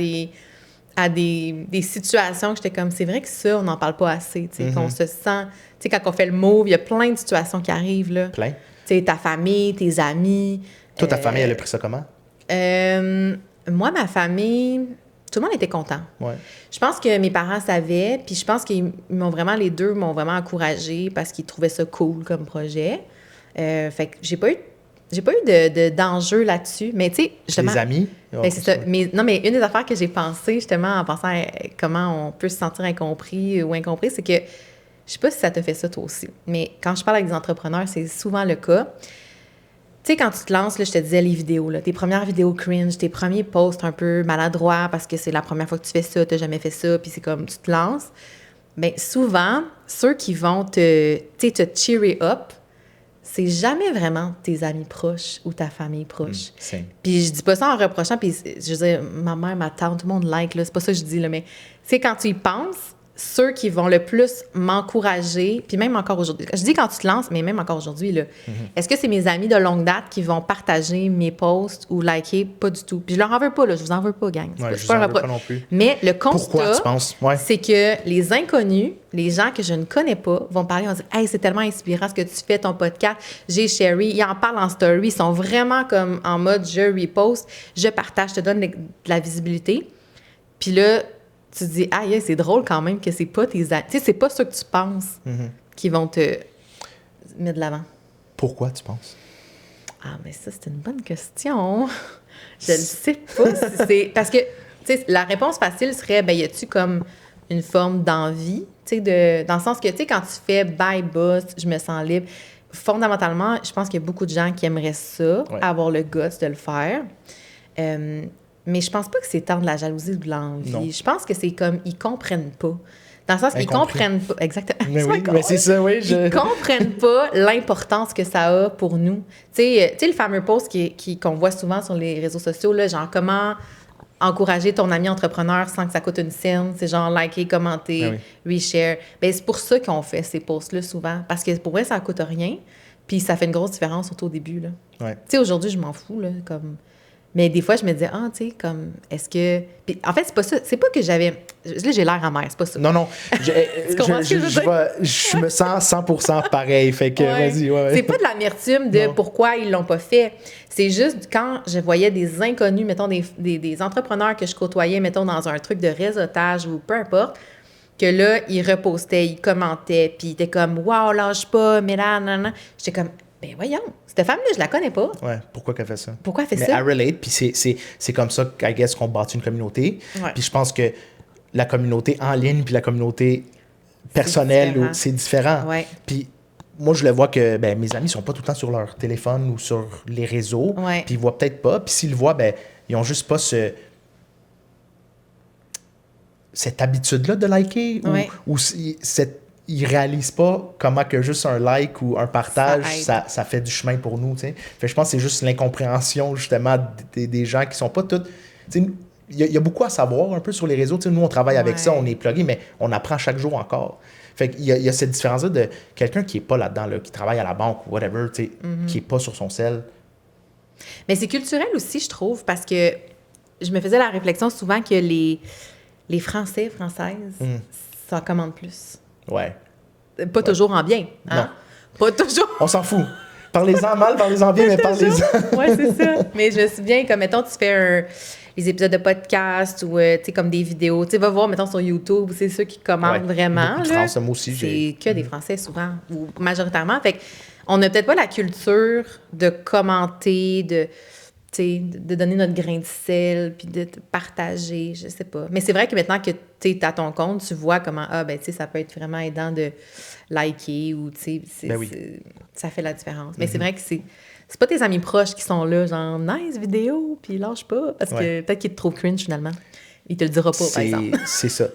des situations que j'étais comme, c'est vrai que ça, on n'en parle pas assez, tu sais, qu'on se sent... Tu sais, quand on fait le move, il y a plein de situations qui arrivent, là. Plein. Tu sais, ta famille, tes amis... Toi, ta famille, elle a pris ça comment? Moi, ma famille, tout le monde était content. Ouais. Je pense que mes parents savaient, puis je pense qu'ils m'ont vraiment, les deux m'ont vraiment encouragée parce qu'ils trouvaient ça cool comme projet. Fait que j'ai pas eu j'ai pas eu d'enjeu là-dessus, mais tu sais, justement... Les amis? Ben, c'est ça. Mais, non, mais une des affaires que j'ai pensé, justement, en pensant à comment on peut se sentir incompris ou incompris, c'est que, je sais pas si ça te fait ça toi aussi, mais quand je parle avec des entrepreneurs, c'est souvent le cas. Tu sais, quand tu te lances, là, je te disais les vidéos, là, tes premières vidéos cringe, tes premiers posts un peu maladroits parce que c'est la première fois que tu fais ça, t'as jamais fait ça, puis c'est comme, tu te lances. Bien, souvent, ceux qui vont te cheerer up, c'est jamais vraiment tes amis proches ou ta famille proche. Puis je dis pas ça en reprochant, puis je veux dire, ma mère, ma tante, tout le monde like, là, c'est pas ça que je dis, là, mais c'est quand tu y penses, ceux qui vont le plus m'encourager, puis même encore aujourd'hui, je dis quand tu te lances, mais même encore aujourd'hui, là, est-ce que c'est mes amis de longue date qui vont partager mes posts ou liker? Pas du tout. Puis je leur en veux pas, là, je vous en veux pas, gang. Ouais, je vous en veux pas non plus. Mais le constat, pourquoi tu penses? Ouais. C'est que les inconnus, les gens que je ne connais pas, vont parler, vont dire « Hey, c'est tellement inspirant ce que tu fais, ton podcast. J'ai Sherry. » Ils en parlent en story. Ils sont vraiment comme en mode « Je reposte, je partage, je te donne de la visibilité. » Puis là, tu te dis, c'est drôle quand même que c'est pas tes amis. Tu sais, c'est pas ceux que tu penses qui vont te mettre de l'avant. Pourquoi tu penses? Ah, mais ça, c'est une bonne question. Je ne sais pas si c'est... Parce que, tu sais, la réponse facile serait, y a-tu comme une forme d'envie? Tu sais, dans le sens que, tu sais, quand tu fais « bye, boss, je me sens libre », fondamentalement, je pense qu'il y a beaucoup de gens qui aimeraient ça, avoir le guts de le faire. Mais je pense pas que c'est tant de la jalousie ou de l'envie. Non. Je pense que c'est comme, ils comprennent pas. Dans le sens qu'ils comprennent pas... Exactement. Mais oui, mais c'est ça, oui. Ils comprennent pas l'importance que ça a pour nous. Tu sais, le fameux post qu'on voit souvent sur les réseaux sociaux, là, genre, comment encourager ton ami entrepreneur sans que ça coûte une scène. C'est genre, liker, commenter, reshare. Bien, c'est pour ça qu'on fait ces posts-là souvent. Parce que pour vrai, ça coûte rien. Puis ça fait une grosse différence, surtout au début, là. Ouais. Tu sais, aujourd'hui, je m'en fous, là, comme... Mais des fois, je me disais, tu sais, comme, est-ce que... Puis, en fait, c'est pas ça. C'est pas que j'avais... Là, j'ai l'air amère, c'est pas ça. Non. Je me sens 100% pareil. Fait que, vas-y, C'est pas de l'amertume de pourquoi ils l'ont pas fait. C'est juste quand je voyais des inconnus, mettons, des entrepreneurs que je côtoyais, mettons, dans un truc de réseautage ou peu importe, que là, ils repostaient, ils commentaient, puis ils étaient comme, waouh, lâche pas, mais là, nan. J'étais comme... Ben voyons, cette femme-là, je la connais pas. Ouais, pourquoi qu'elle fait ça? Pourquoi elle fait ça? Mais elle relate, puis c'est comme ça, I guess, qu'on bâtit une communauté. Ouais. Puis je pense que la communauté en ligne puis la communauté personnelle, c'est différent. Ouais. Puis moi, je le vois que mes amis sont pas tout le temps sur leur téléphone ou sur les réseaux, puis ils voient peut-être pas. Puis s'ils le voient, ils ont juste pas cette habitude-là de liker ou ils réalisent pas comment que juste un like ou un partage, ça fait du chemin pour nous, tu sais. Fait, je pense que c'est juste l'incompréhension, justement, des gens qui sont pas toutes... Il y a beaucoup à savoir un peu sur les réseaux. Tu sais, nous, on travaille avec ça, on est plugués, mais on apprend chaque jour encore. Fait qu'il y a cette différence-là de quelqu'un qui est pas là-dedans, là, qui travaille à la banque ou whatever, tu sais, qui est pas sur son cell. Mais c'est culturel aussi, je trouve, parce que je me faisais la réflexion souvent que les Français, Françaises, ça commande plus. Ouais. Pas toujours en bien. Hein? Non. Pas toujours. On s'en fout. Parlez-en mal, parlez-en bien, mais parlez-en. Oui, c'est ça. Mais je me souviens, comme, mettons, tu fais les épisodes de podcast ou, tu sais, comme des vidéos. Tu sais, va voir, mettons, sur YouTube, c'est ceux qui commandent vraiment. Beaucoup de Français, moi aussi. C'est que des Français, souvent, ou majoritairement. Fait qu'on n'a peut-être pas la culture de commenter, de donner notre grain de sel, puis de partager, je sais pas. Mais c'est vrai que maintenant que tu es à ton compte, tu vois comment, tu sais, ça peut être vraiment aidant de liker ou, tu sais, ça fait la différence. Mais c'est vrai que c'est pas tes amis proches qui sont là, genre, nice vidéo, puis lâche pas, parce que peut-être qu'ils te trouvent cringe finalement. Il te le dira pas, par exemple. C'est ça.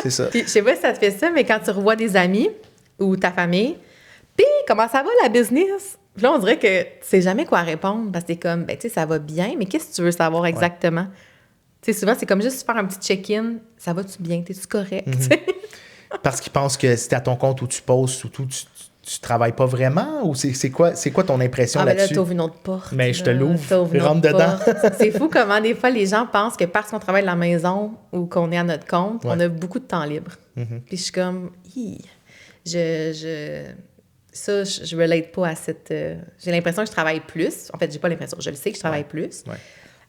C'est ça. Puis, je sais pas si ça te fait ça, mais quand tu revois des amis ou ta famille, puis comment ça va la business? Puis là, on dirait que tu sais jamais quoi répondre parce que t'es comme, tu sais, ça va bien, mais qu'est-ce que tu veux savoir exactement? Tu sais, souvent, c'est comme juste faire un petit check-in. Ça va-tu bien? T'es-tu correct? Parce qu'ils pensent que c'est à ton compte où tu postes ou tout, tu travailles pas vraiment? Ou c'est quoi ton impression là-dessus? Mais là, t'ouvres une autre porte. Mais je te l'ouvre. Rentre dedans. C'est fou comment, des fois, les gens pensent que parce qu'on travaille de la maison ou qu'on est à notre compte, on a beaucoup de temps libre. Puis je suis comme, ça, je relate pas à cette... j'ai l'impression que je travaille plus. En fait, j'ai pas l'impression. Je le sais que je travaille plus. Ouais.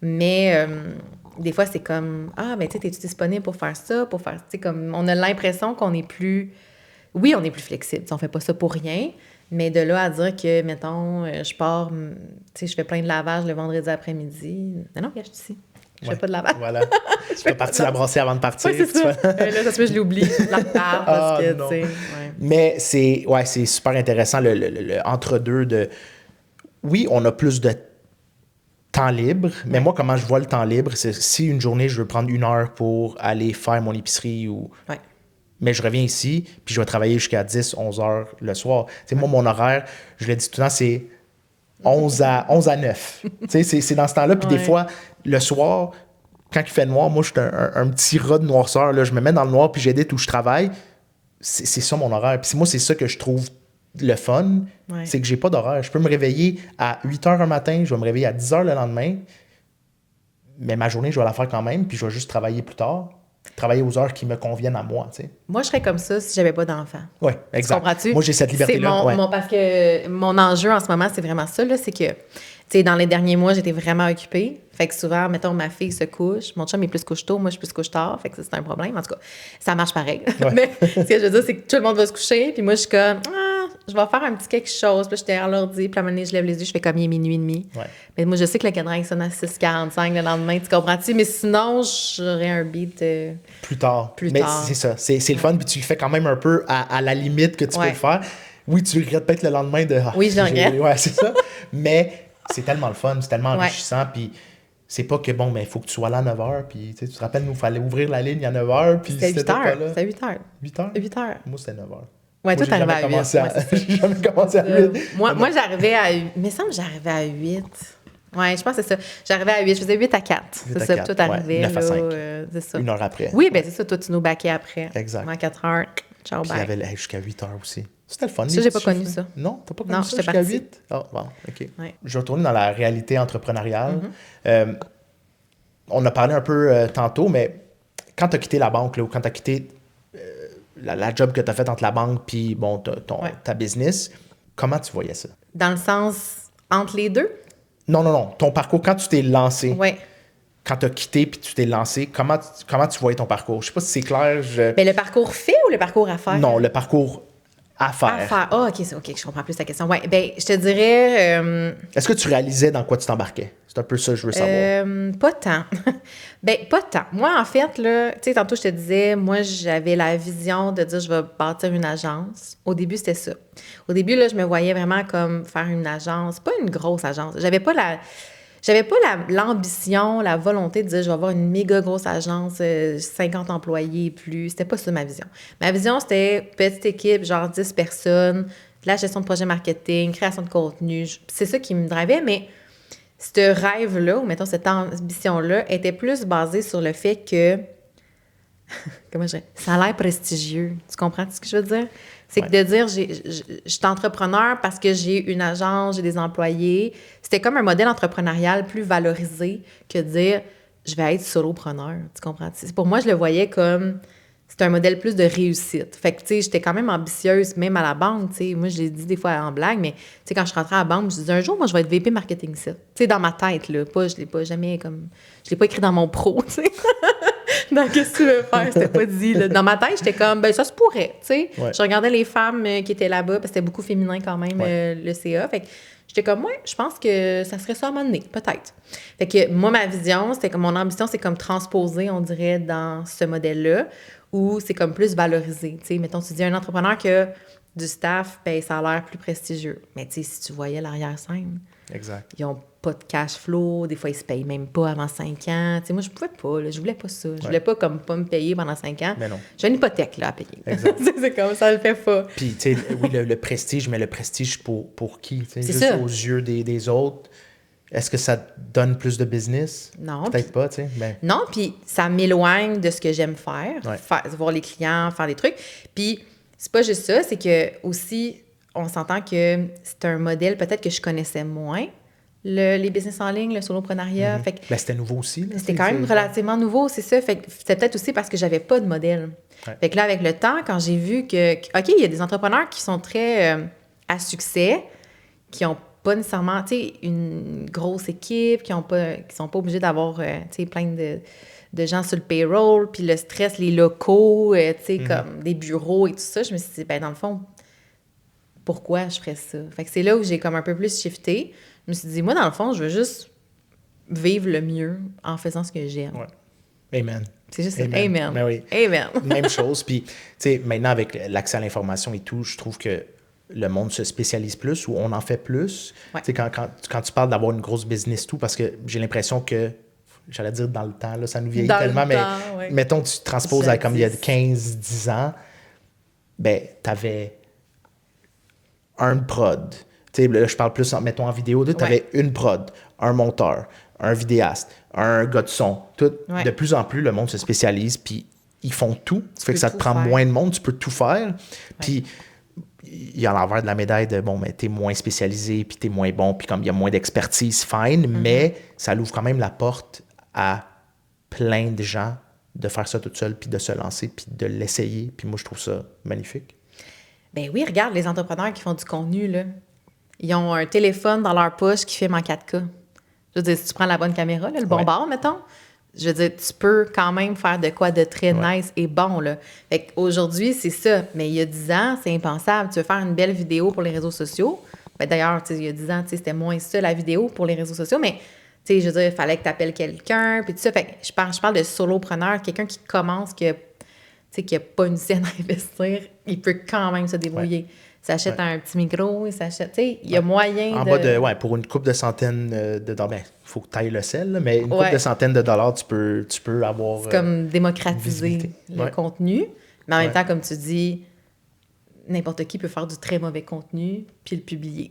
Mais des fois, c'est comme... mais tu sais, t'es-tu disponible pour faire ça? Pour faire... Tu sais, comme... On a l'impression qu'on est plus... Oui, on est plus flexible. On fait pas ça pour rien. Mais de là à dire que, mettons, je pars, tu sais, je fais plein de lavage le vendredi après-midi. Non, regarde, je suis ici. Je fais pas de lavage. Voilà. Tu fais partie la brasser avant de partir. Oui, c'est ça. Là, ça se fait, je l'oublie. La part, parce que, non. tu sais. Ouais. Mais c'est super intéressant, le entre-deux de... Oui, on a plus de temps libre, mais moi, comment je vois le temps libre, c'est si une journée, je veux prendre 1 heure pour aller faire mon épicerie ou... Ouais. Mais je reviens ici, puis je vais travailler jusqu'à 10, 11 heures le soir. Tu sais, moi, mon horaire, je le dis tout le temps, c'est 11 à 9. Tu sais, c'est dans ce temps-là. Puis des fois, le soir, quand il fait noir, moi, je suis un petit rat de noirceur. Là, je me mets dans le noir, puis j'édite où je travaille. C'est ça mon horaire. Puis moi, c'est ça que je trouve le fun. Ouais. C'est que j'ai pas d'horaire. Je peux me réveiller à 8 heures un matin, je vais me réveiller à 10 heures le lendemain. Mais ma journée, je vais la faire quand même, puis je vais juste travailler plus tard. Travailler aux heures qui me conviennent à moi, tu sais. Moi, je serais comme ça si j'avais pas d'enfant. Oui, exact. Comprends-tu? Moi, j'ai cette liberté-là. Parce que mon enjeu en ce moment, c'est vraiment ça, là, c'est que, tu sais, dans les derniers mois, j'étais vraiment occupée. Fait que souvent, mettons, ma fille se couche, mon chum est plus couche-tôt, moi, je suis plus couche-tard. Fait que ça, c'est un problème. En tout cas, ça marche pareil. Ouais. Mais ce que je veux dire, c'est que tout le monde va se coucher, puis moi, je suis comme, je vais faire un petit quelque chose. Puis là, j'étais à l'ordi, puis à un moment donné, je lève les yeux, je fais comme il est minuit et demi. Ouais. Mais moi, je sais que le cadran, il sonne à 6h45 le lendemain, tu comprends-tu? Mais sinon, j'aurais un beat plus tard. Plus mais tard. c'est ça. C'est le fun, puis tu le fais quand même un peu à la limite que tu peux le faire. Oui, tu le regrettes peut-être le lendemain de... Oui, je le regrette. Ouais, c'est ça. Mais c'est tellement le fun, c'est tellement enrichissant, puis c'est pas que, bon, mais il faut que tu sois là à 9h, puis tu te rappelles, nous, il fallait ouvrir la ligne à 9h, puis c'était 8h. pas là. C'était 8h. 8h? 8h. Moi, c'était 9h. Ouais, toi, t'arrivais à 8. J'ai jamais commencé à 8. Moi, j'arrivais à 8. Mais il me semble que j'arrivais à 8. Ouais, je pense que c'est ça. J'arrivais à 8. Je faisais 8 à 4. C'est ça. Puis toi, t'arrivais. 9 à 5. C'est ça. 1 heure après. Oui, ben c'est ça. Toi, tu nous baquais après. Exact. À 4 heures. Ciao, Puis bye. il y avait jusqu'à 8h aussi. C'était le fun. Ça, j'ai pas connu ça. Non, t'as pas connu non, ça jusqu'à 8? Ah, bon, OK. Ouais. Je vais retourner dans la réalité entrepreneuriale. On a parlé un peu tantôt, mais quand tu as quitté la banque, là, ou quand tu as quitté la job que tu as faite entre la banque puis bon, ta business, comment tu voyais ça? Dans le sens entre les deux? Non. Ton parcours, quand tu t'es lancé, quand tu as quitté puis tu t'es lancé, comment tu voyais ton parcours? Je sais pas si c'est clair. Mais le parcours fait ou le parcours à faire? Non, le parcours à faire. À faire. Ah, OK, je comprends plus ta question. Ouais, ben, je te dirais... Est-ce que tu réalisais dans quoi tu t'embarquais? C'est un peu ça que je veux savoir. Pas tant. Ben, pas tant. Moi, en fait, là, tu sais, tantôt, je te disais, moi, j'avais la vision de dire, je vais bâtir une agence. Au début, c'était ça. Au début, là, je me voyais vraiment comme faire une agence, pas une grosse agence. J'avais pas l'ambition, la volonté de dire, je vais avoir une méga grosse agence, 50 employés et plus. C'était pas ça, ma vision. Ma vision, c'était petite équipe, genre 10 personnes, de la gestion de projet marketing, création de contenu. C'est ça qui me drivait, mais ce rêve-là, ou mettons cette ambition-là, était plus basée sur le fait que, comment je dirais, ça a l'air prestigieux. Tu comprends ce que je veux dire? C'est que de dire, je suis entrepreneur parce que j'ai une agence, j'ai des employés. C'était comme un modèle entrepreneurial plus valorisé que de dire, je vais être solopreneur. Tu comprends? Pour moi, je le voyais comme, c'est un modèle plus de réussite. Fait que, tu sais, j'étais quand même ambitieuse, même à la banque, tu sais. Moi, je l'ai dit des fois en blague, mais, tu sais, quand je rentrais à la banque, je disais, un jour, moi, je vais être VP marketing ça. Tu sais, dans ma tête, là. Je l'ai pas jamais comme... Je l'ai pas écrit dans mon pro, tu sais. Donc, qu'est-ce que tu veux faire? C'était pas dit, là. Dans ma tête, j'étais comme, ben ça se pourrait, tu sais. Ouais. Je regardais les femmes qui étaient là-bas, parce que c'était beaucoup féminin quand même, le CA. Fait que j'étais comme, ouais, je pense que ça serait ça à un moment donné, peut-être. Fait que moi, ma vision, c'était comme, mon ambition, c'est comme transposer, on dirait, dans ce modèle-là, où c'est comme plus valorisé. Tu sais, mettons, tu dis un entrepreneur qui a du staff, ben ça a l'air plus prestigieux. Mais tu sais, si tu voyais l'arrière-scène, exact. Ils n'ont pas de cash flow, des fois, ils se payent même pas avant 5 ans. Tu sais, moi, je pouvais pas, là, je voulais pas ça. Je voulais pas comme pas me payer pendant 5 ans. Mais non. J'ai une hypothèque là, à payer. Exact. C'est comme ça, le fait pas. Puis, tu sais, oui, le prestige, mais le prestige pour qui? C'est juste ça. aux yeux des autres. Est-ce que ça te donne plus de business? Non. Peut-être pas, tu sais. Mais... Non, puis ça m'éloigne de ce que j'aime faire. Voir les clients, faire des trucs. Puis c'est pas juste ça, c'est que aussi, on s'entend que c'est un modèle peut-être que je connaissais moins. Les business en ligne, le soloprenariat. Fait que, ben, c'était nouveau aussi. Là, c'était quand même relativement nouveau, c'est ça. Fait que c'était peut-être aussi parce que j'avais pas de modèle. Fait que là, avec le temps, quand j'ai vu que, OK, il y a des entrepreneurs qui sont très à succès, qui ont pas nécessairement, tu sais, une grosse équipe, qui sont pas obligés d'avoir, tu sais, plein de gens sur le payroll, puis le stress, les locaux, tu sais, comme des bureaux et tout ça. Je me suis dit, ben dans le fond, pourquoi je ferais ça? Fait que c'est là où j'ai comme un peu plus shifté. Je me suis dit, moi, dans le fond, je veux juste vivre le mieux en faisant ce que j'aime. Ouais. Amen. C'est juste Amen. Amen. Ben oui. Amen. Même chose. Puis, tu sais, maintenant, avec l'accès à l'information et tout, je trouve que le monde se spécialise plus ou on en fait plus. Ouais. Tu sais, quand tu parles d'avoir une grosse business, tout, parce que j'ai l'impression que, j'allais dire dans le temps, là, ça nous vieillit Dans tellement, le mais temps, ouais. mettons, tu transposes à comme il y a 15-10 ans, ben, t'avais un prod. Tu sais, là, je parle plus, mettons, en vidéo, tu avais une prod, un monteur, un vidéaste, un gars de son. Tout, de plus en plus, le monde se spécialise, puis ils font tout. Ça fait que ça te prend moins de monde, tu peux tout faire. Puis il y a l'envers de la médaille de, bon, mais t'es moins spécialisé, puis t'es moins bon, puis comme il y a moins d'expertise, fine, mais ça l'ouvre quand même la porte à plein de gens de faire ça tout seul, puis de se lancer, puis de l'essayer. Puis moi, je trouve ça magnifique. Ben oui, regarde, les entrepreneurs qui font du contenu, là, ils ont un téléphone dans leur poche qui filme en 4K. Je veux dire, si tu prends la bonne caméra, là, le bon bord, mettons, je veux dire, tu peux quand même faire de quoi de très nice et bon, là. Fait qu'aujourd'hui, c'est ça. Mais il y a 10 ans, c'est impensable. Tu veux faire une belle vidéo pour les réseaux sociaux. Ben d'ailleurs, il y a 10 ans, c'était moins ça, la vidéo pour les réseaux sociaux, mais tu sais, je veux dire, il fallait que tu appelles quelqu'un, puis tout ça. Fait que je parle de solopreneur, quelqu'un qui commence, qui n'a pas une scène à investir, il peut quand même se débrouiller. Il s'achète un petit micro, il s'achète, tu sais, il y a moyen en bas de, pour une couple de centaines de dollars, ben, il faut que tu ailles le sel, là, mais une couple de centaines de dollars, tu peux avoir c'est comme démocratiser le contenu, mais en même temps, comme tu dis, n'importe qui peut faire du très mauvais contenu puis le publier.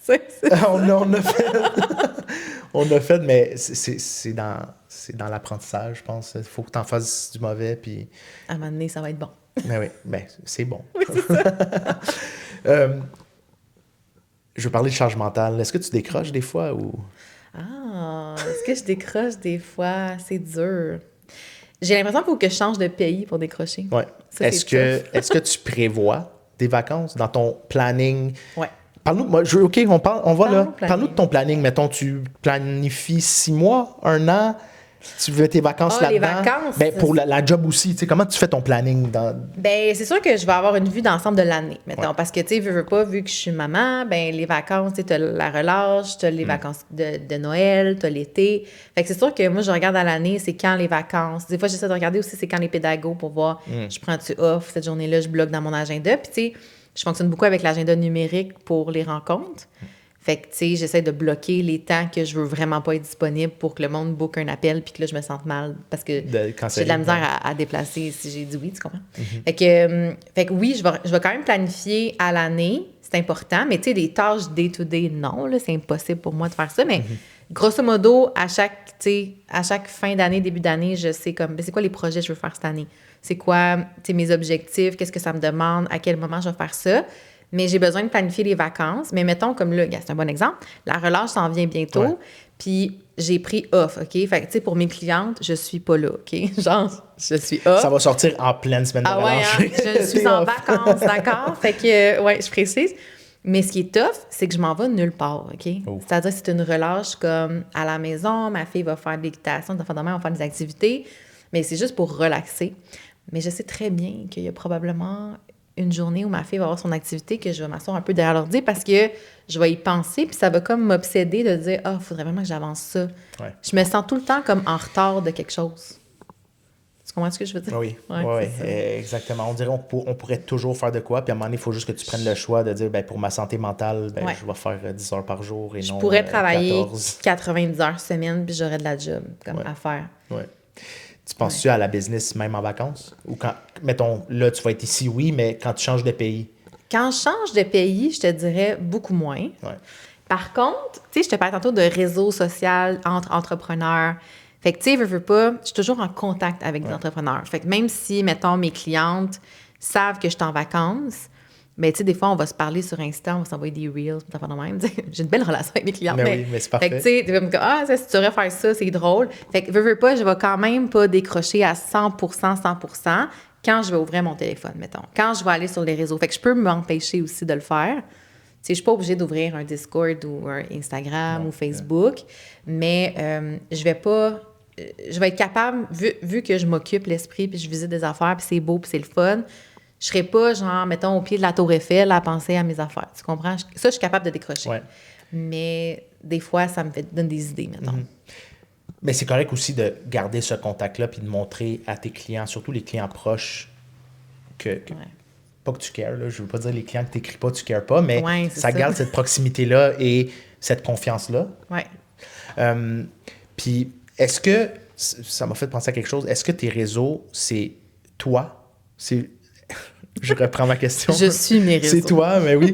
On a fait... on a fait, mais c'est dans l'apprentissage, je pense. Il faut que tu en fasses du mauvais, puis... À un moment donné, ça va être bon. Mais oui, ben, c'est bon. Oui, c'est ça. Je veux parler de charge mentale. Est-ce que tu décroches des fois ou... Ah, est-ce que je décroche des fois? C'est dur. J'ai l'impression qu'il faut que je change de pays pour décrocher. Oui. Est-ce que tu prévois des vacances dans ton planning? Oui. Parle-nous, parle-nous de ton planning. Mettons, tu planifies 6 mois, 1 an, tu veux tes vacances là-dedans. Les vacances. Ben, pour la job aussi, tu sais, comment tu fais ton planning? Ben, c'est sûr que je vais avoir une vue d'ensemble de l'année, mettons, parce que, tu sais, veux pas, vu que je suis maman, ben, les vacances, tu sais, t'as la relâche, t'as les vacances de Noël, t'as l'été. Fait que c'est sûr que moi, je regarde à l'année, c'est quand les vacances. Des fois, j'essaie de regarder aussi, c'est quand les pédagogues pour voir, je prends-tu off, cette journée-là, je bloque dans mon agenda. Puis, tu sais, je fonctionne beaucoup avec l'agenda numérique pour les rencontres. Fait que, tu sais, j'essaie de bloquer les temps que je veux vraiment pas être disponible pour que le monde book un appel puis que là, je me sente mal parce que j'ai de la misère à déplacer si j'ai dit oui, tu comprends? Fait que oui, je vais quand même planifier à l'année, c'est important, mais tu sais, des tâches day-to-day, non, là, c'est impossible pour moi de faire ça, mais grosso modo, à chaque fin d'année, début d'année, je sais comme, c'est quoi les projets que je veux faire cette année? C'est quoi, tu sais, mes objectifs? Qu'est-ce que ça me demande? À quel moment je vais faire ça? Mais j'ai besoin de planifier les vacances. Mais mettons, comme là, c'est un bon exemple, la relâche s'en vient bientôt, puis j'ai pris off, OK? Fait que, tu sais, pour mes clientes, je suis pas là, OK? Genre, je suis off. Ça va sortir en pleine semaine de relâche. Ouais, hein? Je suis en vacances, d'accord? Fait que, je précise. Mais ce qui est tough, c'est que je m'en vais nulle part, OK? Oh. C'est-à-dire que c'est une relâche comme à la maison, ma fille va faire de l'équitation, on va faire des activités, mais c'est juste pour relaxer. Mais je sais très bien qu'il y a probablement une journée où ma fille va avoir son activité que je vais m'asseoir un peu derrière l'ordi parce que je vais y penser, puis ça va comme m'obséder de dire « Ah, il faudrait vraiment que j'avance ça. Ouais. » Je me sens tout le temps comme en retard de quelque chose. Tu comprends ce que je veux dire? Oui, exactement. On dirait qu'on pourrait toujours faire de quoi, puis à un moment donné, il faut juste que tu prennes le choix de dire, pour ma santé mentale, je vais faire 10 heures par jour et non 14. Je pourrais travailler 90 heures semaine, puis j'aurais de la job à faire. Oui. Tu penses-tu à la business même en vacances? Ou quand, mettons, là, tu vas être ici, oui, mais quand tu changes de pays? Quand je change de pays, je te dirais beaucoup moins. Ouais. Par contre, tu sais, je te parlais tantôt de réseau social entre entrepreneurs. Fait que, tu sais, veux pas, je suis toujours en contact avec des entrepreneurs. Fait que même si, mettons, mes clientes savent que je suis en vacances, mais tu sais, des fois, on va se parler sur Insta, on va s'envoyer des reels, j'ai une belle relation avec mes clients. Mais c'est parfait. Fait que tu sais, comme, ça, si tu devrais faire ça, c'est drôle. Fait que, veux pas, je vais quand même pas décrocher à 100% quand je vais ouvrir mon téléphone, mettons. Quand je vais aller sur les réseaux. Fait que je peux m'empêcher aussi de le faire. Tu sais, je suis pas obligée d'ouvrir un Discord ou un Instagram ou Facebook, mais je vais être capable, vu que je m'occupe l'esprit, puis je visite des affaires, puis c'est beau, puis c'est le fun, Je serais pas, genre, mettons, au pied de la Tour Eiffel à penser à mes affaires. Tu comprends? Ça, je suis capable de décrocher. Ouais. Mais des fois, ça me donne des idées, mettons. Mais c'est correct aussi de garder ce contact-là puis de montrer à tes clients, surtout les clients proches, que pas que tu cares, là, je veux pas dire les clients que tu n'écris pas, tu ne cares pas, mais ça garde cette proximité-là et cette confiance-là. Ouais. Puis, est-ce que, ça m'a fait penser à quelque chose, est-ce que tes réseaux, c'est toi? Je reprends ma question. Je suis mes réseaux. C'est toi, mais oui.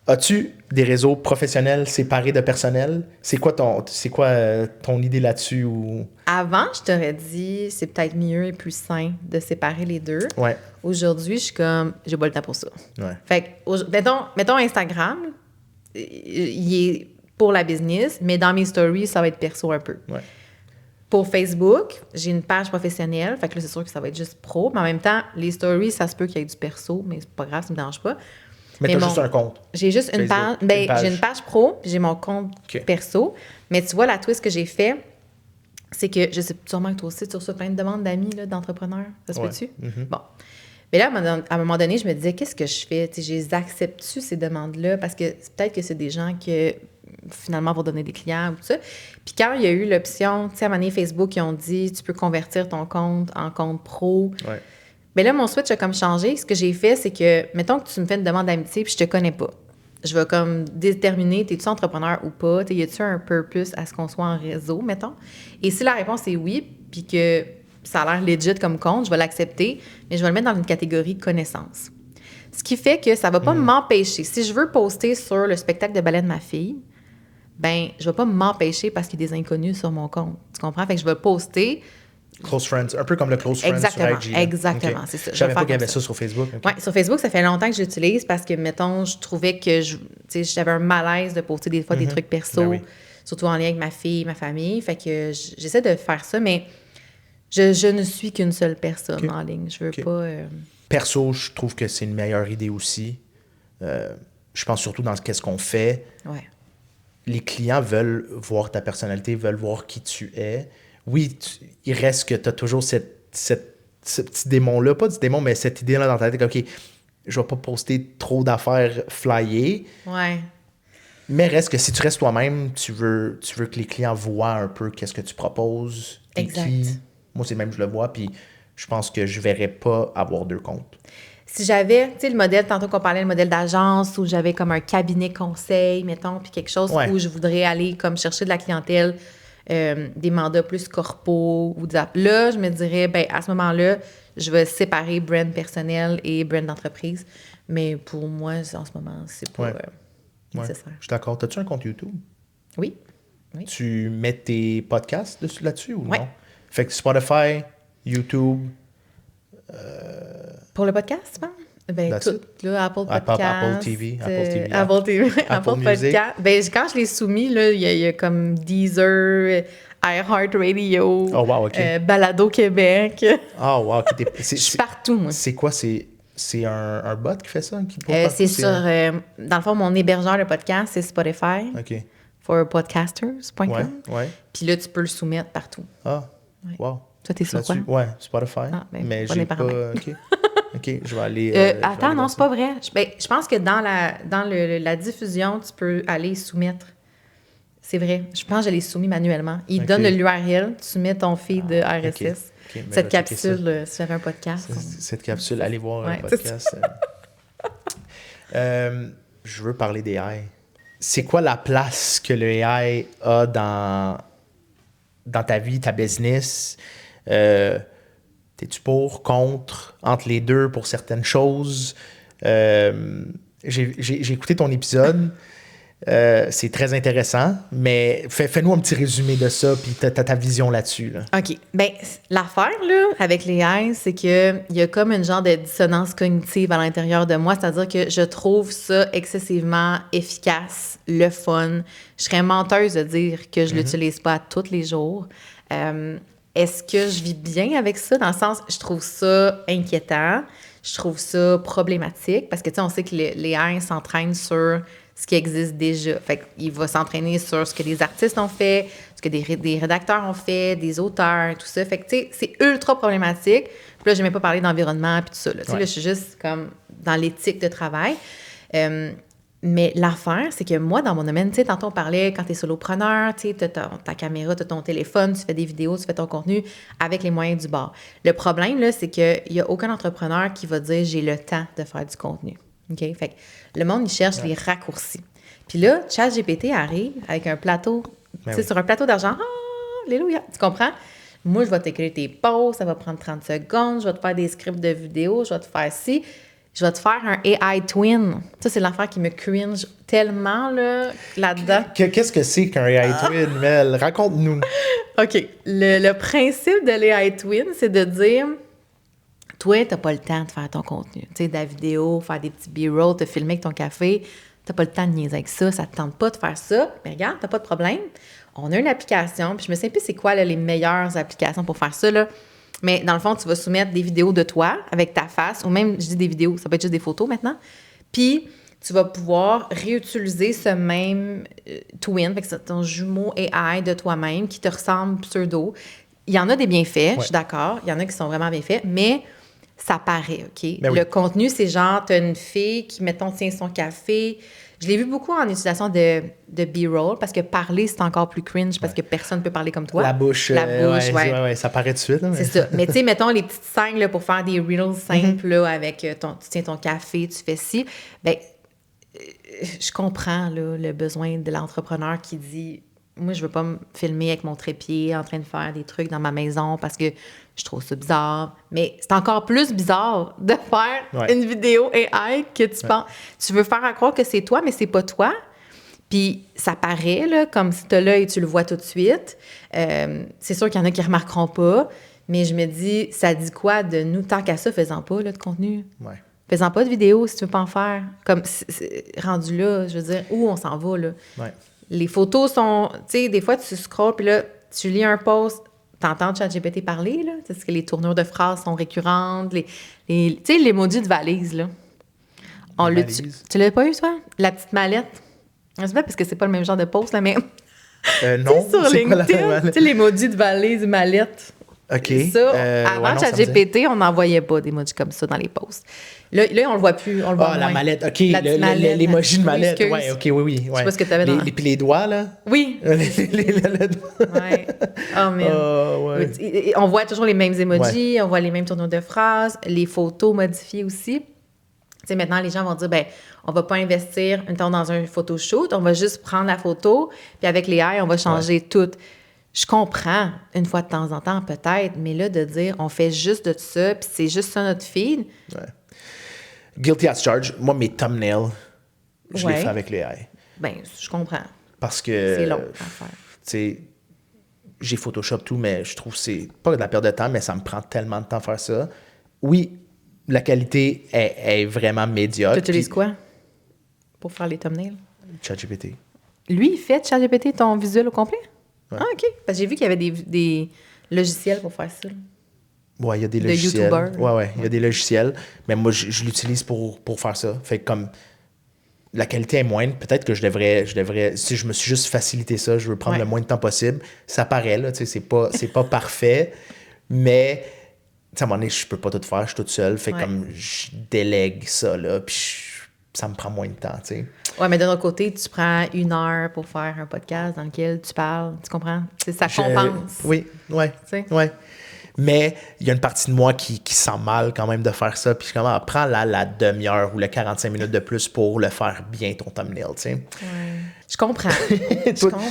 As-tu des réseaux professionnels séparés de personnels? C'est quoi ton idée là-dessus? Ou... Avant, je t'aurais dit, c'est peut-être mieux et plus sain de séparer les deux. Ouais. Aujourd'hui, je suis comme, j'ai pas le temps pour ça. Ouais. Fait que, mettons Instagram, il est pour la business, mais dans mes stories, ça va être perso un peu. Ouais. Pour Facebook, j'ai une page professionnelle, fait que là, c'est sûr que ça va être juste pro, mais en même temps, les stories, ça se peut qu'il y ait du perso, mais c'est pas grave, ça me dérange pas. Mais t'as juste un compte. J'ai juste une page. J'ai une page pro, puis j'ai mon compte perso. Mais tu vois, la twist que j'ai fait, c'est que, je sais sûrement que toi aussi, tu reçois plein de demandes d'amis, là, d'entrepreneurs. Ça se peut-tu? Bon. Mais là, à un moment donné, je me disais, qu'est-ce que je fais? Je les accepte-tu, ces demandes-là? Parce que peut-être que c'est des gens qui, finalement, vont donner des clients ou tout ça. Puis quand il y a eu l'option, tu sais, à un moment donné, Facebook, ils ont dit, tu peux convertir ton compte en compte pro. Ouais. Mais là, mon switch a comme changé. Ce que j'ai fait, c'est que, mettons que tu me fais une demande d'amitié puis je te connais pas. Je vais comme déterminer, t'es-tu entrepreneur ou pas? Y a-tu un purpose à ce qu'on soit en réseau, mettons? Et si la réponse est oui, puis que ça a l'air legit comme compte, je vais l'accepter, mais je vais le mettre dans une catégorie connaissance. Ce qui fait que ça va pas m'empêcher. Si je veux poster sur le spectacle de ballet de ma fille, ben je vais pas m'empêcher parce qu'il y a des inconnus sur mon compte. Tu comprends? Fait que je vais poster... Close Friends, un peu comme le Close Friends sur IG. Exactement, okay. C'est ça. Je savais pas qu'il y avait ça sur Facebook. Okay. Oui, sur Facebook, ça fait longtemps que j'utilise parce que, mettons, je trouvais que j'avais un malaise de poster des fois des trucs perso, surtout en lien avec ma fille, ma famille. Fait que j'essaie de faire ça, mais je ne suis qu'une seule personne en ligne. Je veux pas... Perso, je trouve que c'est une meilleure idée aussi. Je pense surtout dans ce qu'on fait. Ouais. Les clients veulent voir ta personnalité, veulent voir qui tu es. Oui, il reste que tu as toujours ce petit démon-là, pas du démon, mais cette idée-là dans ta tête, OK, je vais pas poster trop d'affaires flyées. Ouais. Mais reste que si tu restes toi-même, tu veux que les clients voient un peu qu'est-ce que tu proposes. Exact. Moi, c'est même, je le vois, puis je pense que je verrais pas avoir deux comptes. Si j'avais, tu sais, le modèle, tantôt qu'on parlait, le modèle d'agence, où j'avais comme un cabinet conseil, mettons, puis quelque chose où je voudrais aller comme chercher de la clientèle, des mandats plus corpos ou là, je me dirais, ben à ce moment-là, je vais séparer brand personnel et brand d'entreprise. Mais pour moi, en ce moment, c'est pas nécessaire. Je suis d'accord. As-tu un compte YouTube? Oui. Tu mets tes podcasts là-dessus ou non? Fait que Spotify, YouTube... Pour le podcast, tu penses? Ben, tout, là, Apple Podcast. Apple TV. Apple Podcast. Ben, quand je l'ai soumis, là, il y a comme Deezer, iHeartRadio, Balado Québec. Oh, wow. Je suis partout, moi. C'est quoi? C'est un bot qui fait ça? C'est sur... dans le fond, mon hébergeur de podcast, c'est Spotify. OK. For podcasters.com. Ouais. Puis là, tu peux le soumettre partout. Ah, wow. Toi, t'es sur quoi? Ouais, Spotify. Mais j'ai pas... OK, je vais aller... attends, non, c'est pas vrai. Je pense que dans la diffusion, tu peux aller soumettre. C'est vrai. Je pense que je l'ai soumis manuellement. Il donne l'URL, tu mets ton feed de RSS. Cette capsule, si j'avais un podcast. Cette capsule, allez voir un podcast. Je veux parler des AI. C'est quoi la place que le AI a dans ta vie, ta business? T'es-tu pour, contre, entre les deux pour certaines choses? J'ai écouté ton épisode. C'est très intéressant, mais fais-nous un petit résumé de ça, puis ta vision là-dessus. Là. OK. Bien, l'affaire, là, avec les AI, c'est qu'il y a comme une genre de dissonance cognitive à l'intérieur de moi, c'est-à-dire que je trouve ça excessivement efficace, le fun. Je serais menteuse de dire que je l'utilise pas tous les jours. Est-ce que je vis bien avec ça? Dans le sens, je trouve ça inquiétant, je trouve ça problématique, parce que, tu sais, on sait que les AI s'entraînent sur ce qui existe déjà. Fait qu'il va s'entraîner sur ce que les artistes ont fait, ce que des rédacteurs ont fait, des auteurs, tout ça. Fait que, tu sais, c'est ultra problématique. Puis là, je n'ai même pas parlé d'environnement puis tout ça. Là, là, je suis juste comme dans l'éthique de travail. Mais l'affaire, c'est que moi, dans mon domaine, tu sais, tantôt on parlait quand tu es solopreneur, tu sais, tu as ta caméra, tu as ton téléphone, tu fais des vidéos, tu fais ton contenu avec les moyens du bord. Le problème, là, c'est qu'il n'y a aucun entrepreneur qui va dire « j'ai le temps de faire du contenu ». OK? Fait que le monde, il cherche les raccourcis. Puis là, ChatGPT arrive avec un plateau, tu sais, sur un plateau d'argent. Ah, alléluia! Tu comprends? Moi, je vais t'écrire tes posts, ça va prendre 30 secondes, je vais te faire des scripts de vidéos, je vais te faire ci. Je vais te faire un AI twin. Ça, c'est l'affaire qui me cringe tellement là-dedans. Qu'est-ce que c'est qu'un AI twin, Mel? Raconte-nous. OK. Le principe de l'AI twin, c'est de dire, toi, t'as pas le temps de faire ton contenu. Tu sais, de la vidéo, faire des petits B-rolls, te filmer avec ton café. T'as pas le temps de niaiser avec ça. Ça te tente pas de faire ça. Mais regarde, t'as pas de problème. On a une application. Puis je me sais plus c'est quoi les meilleures applications pour faire ça, là. Mais dans le fond, tu vas soumettre des vidéos de toi avec ta face, ou même, je dis des vidéos, ça peut être juste des photos maintenant. Puis, tu vas pouvoir réutiliser ce même twin, fait que c'est ton jumeau AI de toi-même qui te ressemble pseudo. Il y en a des bienfaits, je suis d'accord. Il y en a qui sont vraiment bien faits, mais ça paraît, OK? Ben oui. Le contenu, c'est genre, tu as une fille qui, mettons, tient son café. Je l'ai vu beaucoup en utilisation de B-roll parce que parler, c'est encore plus cringe parce que personne ne peut parler comme toi. La bouche, ouais, ça paraît tout de suite. Là, mais... C'est ça. Mais tu sais, mettons les petites scènes là, pour faire des reels simples là, avec tu tiens ton café, tu fais ci. Bien, je comprends là, le besoin de l'entrepreneur qui dit moi, je veux pas me filmer avec mon trépied en train de faire des trucs dans ma maison parce que je trouve ça bizarre. Mais c'est encore plus bizarre de faire une vidéo AI que tu penses. Tu veux faire croire que c'est toi, mais c'est pas toi. Puis ça paraît, là, comme si tu as l'œil, tu le vois tout de suite. C'est sûr qu'il y en a qui ne remarqueront pas, mais je me dis, ça dit quoi de nous? Tant qu'à ça, faisant pas là, de contenu. Ouais. Faisant pas de vidéo si tu veux pas en faire. Comme rendu là, je veux dire, où on s'en va, là? Ouais. Les photos sont... Tu sais, des fois, tu scrolles, puis là, tu lis un post, t'entends ChatGPT parler, là. Parce que les tournures de phrases sont récurrentes. Tu sais, l'emoji de valise, là. Tu l'as pas eu, toi? La petite mallette? Je sais pas, parce que c'est pas le même genre de post, là, mais... non, sur LinkedIn, tu sais, l'emoji de valise, mallette. OK. Ça, avant ChatGPT, on n'envoyait pas d'emoji comme ça dans les posts. Là, on le voit plus, on le voit moins. La mallette, OK. L'emoji de mallette, ouais, OK, oui. Je sais pas ce que tu avais dans... Puis les doigts, là? Oui. les doigts. Ouais. Oh, man. On voit toujours les mêmes emojis, on voit les mêmes tournures de phrases, les photos modifiées aussi. Tu sais, maintenant, les gens vont dire, ben, on va pas investir dans un photoshoot, on va juste prendre la photo, puis avec les AI, on va changer tout. Je comprends, une fois de temps en temps, peut-être, mais là, de dire, on fait juste de ça, puis c'est juste ça notre feed. Ouais. Guilty as charged. Moi, mes thumbnails, je les fais avec les AI. Ben, je comprends. Parce que... C'est long à faire. Tu sais, j'ai Photoshop tout, mais je trouve que c'est pas de la perte de temps, mais ça me prend tellement de temps à faire ça. Oui, la qualité est vraiment médiocre. Tu utilises quoi pour faire les thumbnails? ChatGPT. Lui, il fait ChatGPT ton visuel au complet? Ouais. Ah, OK. Parce que j'ai vu qu'il y avait des logiciels pour faire ça. Oui, il y a des logiciels. De YouTubers. Oui, il y a des logiciels. Mais moi, je l'utilise pour faire ça. Fait que comme la qualité est moindre, peut-être que je devrais... Si je me suis juste facilité ça, je veux prendre le moins de temps possible. Ça paraît, là, tu sais, c'est pas parfait, mais... à un moment donné, je peux pas tout faire, je suis toute seule. Fait comme je délègue ça, là, puis ça me prend moins de temps, tu sais. Ouais, mais d'un autre côté, tu prends 1 heure pour faire un podcast dans lequel tu parles, tu comprends? Ça compense. Oui. Mais il y a une partie de moi qui sent mal quand même de faire ça, puis comment prends la demi-heure ou les 45 minutes de plus pour le faire bien, ton thumbnail, tu sais. Ouais. Je comprends.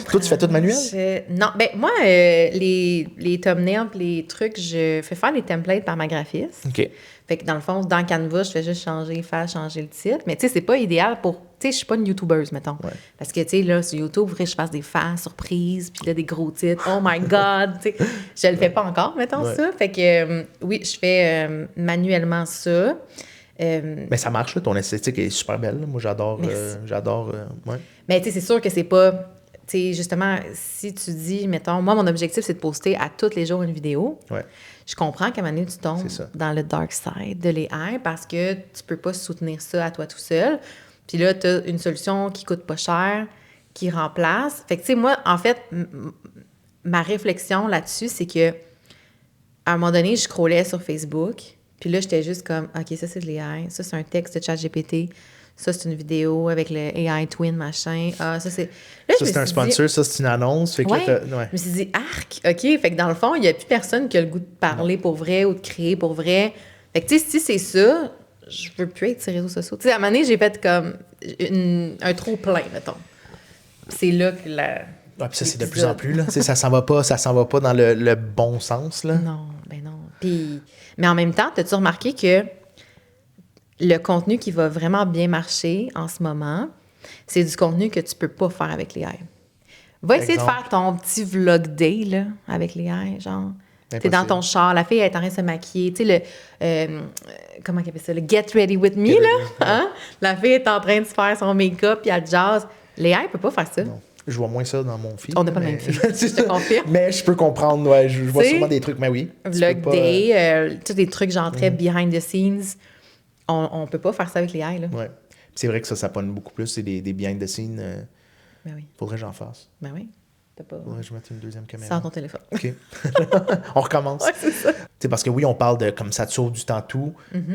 Toi, tu fais tout manuel? Non, ben moi, les thumbnails, les trucs, je fais faire les templates par ma graphiste. OK. Fait que dans le fond, dans Canva, je fais juste changer le titre. Mais tu sais, c'est pas idéal pour... Tu sais, je suis pas une YouTubeuse, mettons. Ouais. Parce que, tu sais, là, sur YouTube, je fasse des faces surprises, puis là, des gros titres. Oh my God! Tu sais, je le fais pas encore, mettons, ça. Fait que, oui, je fais manuellement ça. Mais ça marche, là, ton esthétique est super belle. Là. Moi, j'adore. Ouais. Mais tu sais, c'est sûr que c'est pas... Tu sais, justement, si tu dis, mettons, moi, mon objectif, c'est de poster à tous les jours une vidéo. Ouais. Je comprends qu'à un moment donné, tu tombes dans le dark side de l'AI parce que tu peux pas soutenir ça à toi tout seul. Puis là, tu as une solution qui coûte pas cher, qui remplace. Fait que, tu sais, moi, en fait, ma réflexion là-dessus, c'est que à un moment donné, je scrollais sur Facebook, puis là, j'étais juste comme, OK, ça, c'est de l'AI, ça, c'est un texte de ChatGPT, ça, c'est une vidéo avec le AI Twin, machin. Ah, ça, c'est... Là, ça, c'est un sponsor, ça, c'est une annonce. Fait que ouais, là, je me suis dit, arc, OK. Fait que dans le fond, il n'y a plus personne qui a le goût de parler pour vrai ou de créer pour vrai. Fait que, tu sais, si c'est ça, je veux plus être sur les réseaux sociaux. Tu sais, à un moment donné, j'ai fait comme un trop plein, mettons. C'est là que la... Ouais, puis ça, c'est de plus en plus, là. Ça s'en va pas dans le bon sens, là. Non, ben non. Puis, mais en même temps, as-tu remarqué que le contenu qui va vraiment bien marcher en ce moment, c'est du contenu que tu peux pas faire avec l'AI. Va essayer de faire ton petit vlog day, là, avec l'AI, genre... T'es dans ton char, la fille elle est en train de se maquiller. Tu sais, comment elle appelle ça? Le Get Ready With Me, là. Hein? La fille est en train de se faire son make-up, puis elle jazz. L'AI peut pas faire ça. Non. Je vois moins ça dans mon feed. On n'a pas le même feed, je te confirme. Mais je peux comprendre, ouais. Je vois sûrement des trucs, mais oui. Vlog day, tous des trucs genre très behind the scenes. On peut pas faire ça avec l'AI, là. Ouais. C'est vrai que ça pogne beaucoup plus. C'est des behind the scenes. Ben oui. Faudrait que j'en fasse. Ben oui. Faudrait que je mette une deuxième caméra. Sors ton téléphone. OK. On recommence. Ouais, c'est ça. C'est parce que oui, on parle de comme ça te sauve du temps tout,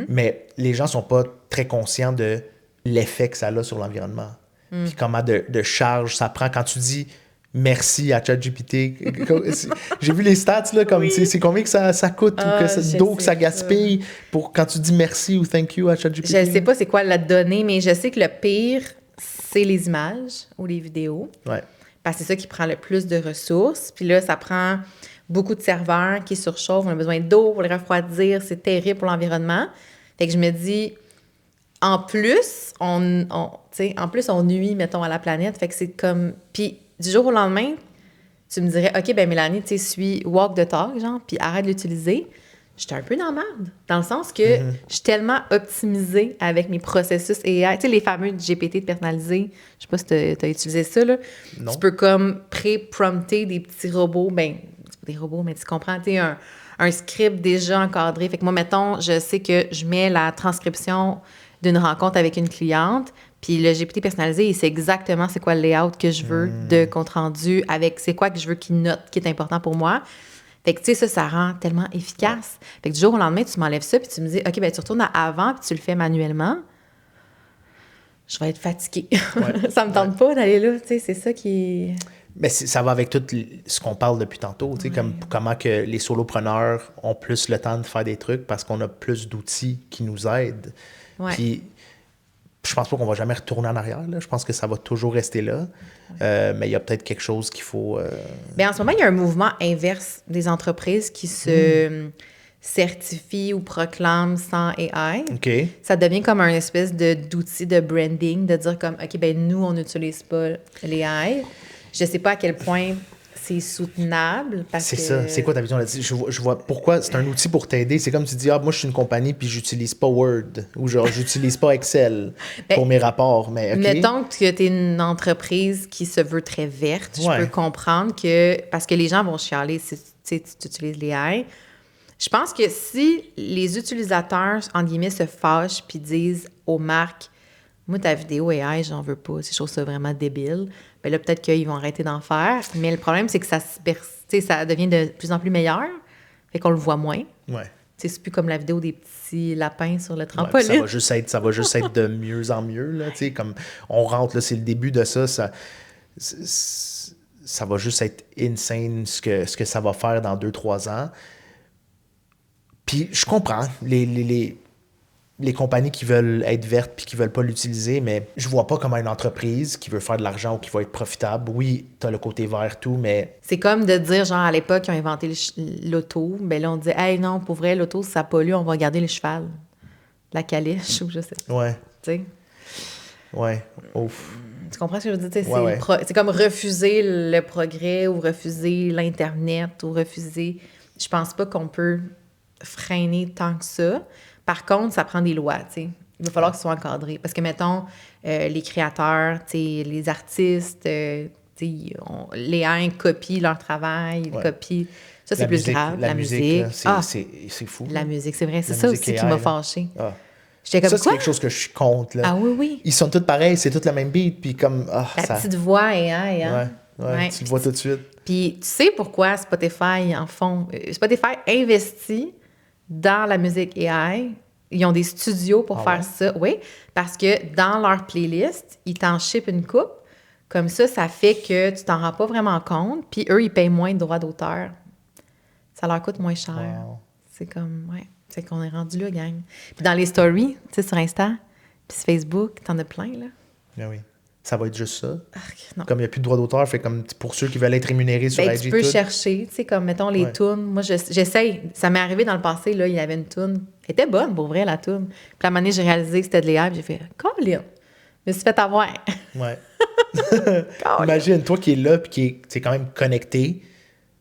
mais les gens sont pas très conscients de l'effet que ça a sur l'environnement. Puis comment de charge ça prend quand tu dis merci à ChatGPT. J'ai vu les stats, là, comme c'est combien que ça coûte ou que c'est d'eau que ça gaspille pour quand tu dis merci ou thank you à ChatGPT. Je sais pas c'est quoi la donnée, mais je sais que le pire, c'est les images ou les vidéos. Ouais. Parce que c'est ça qui prend le plus de ressources. Puis là, ça prend beaucoup de serveurs qui surchauffent. On a besoin d'eau pour les refroidir. C'est terrible pour l'environnement. Fait que je me dis, en plus, on nuit, mettons, à la planète. Fait que c'est comme... Puis du jour au lendemain, tu me dirais, OK, ben Mélanie, tu sais, suis walk the talk, genre, puis arrête de l'utiliser. J'étais un peu dans la merde, dans le sens que je suis tellement optimisée avec mes processus AI. Tu sais, les fameux GPT personnalisés, je sais pas si tu as utilisé ça, là. Non. Tu peux comme pré-prompter des petits robots, ben, c'est pas des robots, mais tu comprends, tu sais, un script déjà encadré. Fait que moi, mettons, je sais que je mets la transcription d'une rencontre avec une cliente, puis le GPT personnalisé, il sait exactement c'est quoi le layout que je veux de compte-rendu, avec c'est quoi que je veux qu'il note, qui est important pour moi. Fait que, tu sais, ça rend tellement efficace. Fait que du jour au lendemain, tu m'enlèves ça, puis tu me dis, OK, ben tu retournes à avant, puis tu le fais manuellement. Je vais être fatiguée. Ouais. Ça me tente pas d'aller là, tu sais, c'est ça qui... Mais ça va avec tout ce qu'on parle depuis tantôt, tu sais, comme comment que les solopreneurs ont plus le temps de faire des trucs parce qu'on a plus d'outils qui nous aident. Ouais. Puis, je pense pas qu'on va jamais retourner en arrière, là. Je pense que ça va toujours rester là. Mais il y a peut-être quelque chose qu'il faut... Bien, en ce moment, il y a un mouvement inverse des entreprises qui se certifient ou proclament sans AI. OK. Ça devient comme un espèce d'outil de branding, de dire comme, OK, ben nous, on n'utilise pas l'AI. Je sais pas à quel point c'est soutenable. C'est ça. C'est quoi ta vision là-dessus? Je vois pourquoi c'est un outil pour t'aider. C'est comme tu dis, moi, je suis une compagnie puis j'utilise pas Word ou genre, j'utilise pas Excel pour mes rapports. Mais okay. Mettons que tu es une entreprise qui se veut très verte. Je peux comprendre que... Parce que les gens vont chialer si tu utilises l'AI. Je pense que si les utilisateurs, en guillemets, se fâchent puis disent aux marques, moi, ta vidéo AI, j'en veux pas. Je trouve ça vraiment débile. Bien là, peut-être qu'ils vont arrêter d'en faire. Mais le problème, c'est que ça devient de plus en plus meilleur. Fait qu'on le voit moins. Ouais. C'est plus comme la vidéo des petits lapins sur le trampoline. Ça va juste être de mieux en mieux. Là, comme on rentre, là, c'est le début de ça. Ça va juste être insane ce que ça va faire dans 2-3 ans. Puis je comprends les compagnies qui veulent être vertes puis qui veulent pas l'utiliser, mais je vois pas comment une entreprise qui veut faire de l'argent ou qui va être profitable, oui, t'as le côté vert tout, mais... C'est comme de dire, genre, à l'époque, ils ont inventé l'auto, ben là, on dit, hey, non, pour vrai, l'auto, ça pollue, on va garder le cheval. La calèche, ou je sais pas. Ouais. Tu sais? Ouais. Ouf. Tu comprends ce que je veux dire? C'est comme refuser le progrès ou refuser l'Internet ou refuser... Je pense pas qu'on peut freiner tant que ça. Par contre, ça prend des lois, tu sais. Il va falloir que ce soit encadré. Parce que, mettons, les créateurs, tu sais, les artistes, tu sais, les uns copient leur travail, ils copient... Ça, c'est plus grave. La musique, là, c'est fou. La musique, c'est vrai. C'est ça aussi qui m'a fâchée. Ah. J'étais comme, ça, c'est quelque chose que je suis contre, là. Ah oui, oui. Ils sont tous pareils, c'est tous la même beat, puis comme... La petite voix AI, hein? Ouais, tu le vois tout de suite. Puis tu sais pourquoi Spotify en font... Spotify investit dans la musique AI. Ils ont des studios pour faire ça. Oui, parce que dans leur playlist, ils t'en shippent une coupe. Comme ça fait que tu t'en rends pas vraiment compte. Puis eux, ils payent moins de droits d'auteur. Ça leur coûte moins cher. Wow. C'est comme, c'est qu'on est rendu là, gang. Puis dans les stories, tu sais, sur Insta, puis sur Facebook, t'en as plein, là. Ben oui. Ça va être juste ça. Non. Comme il n'y a plus de droit d'auteur, fait comme pour ceux qui veulent être rémunérés sur IG. Tu peux chercher, tu sais, comme, mettons, les tunes. Moi, j'essaye. Ça m'est arrivé dans le passé, là, il y avait une tune. Elle était bonne, pour vrai, la tune. Puis à un moment donné, j'ai réalisé que c'était de l'AI, puis j'ai fait « Colin! » Je me suis fait avoir. Ouais. Imagine, toi qui es là, puis qui est quand même connecté,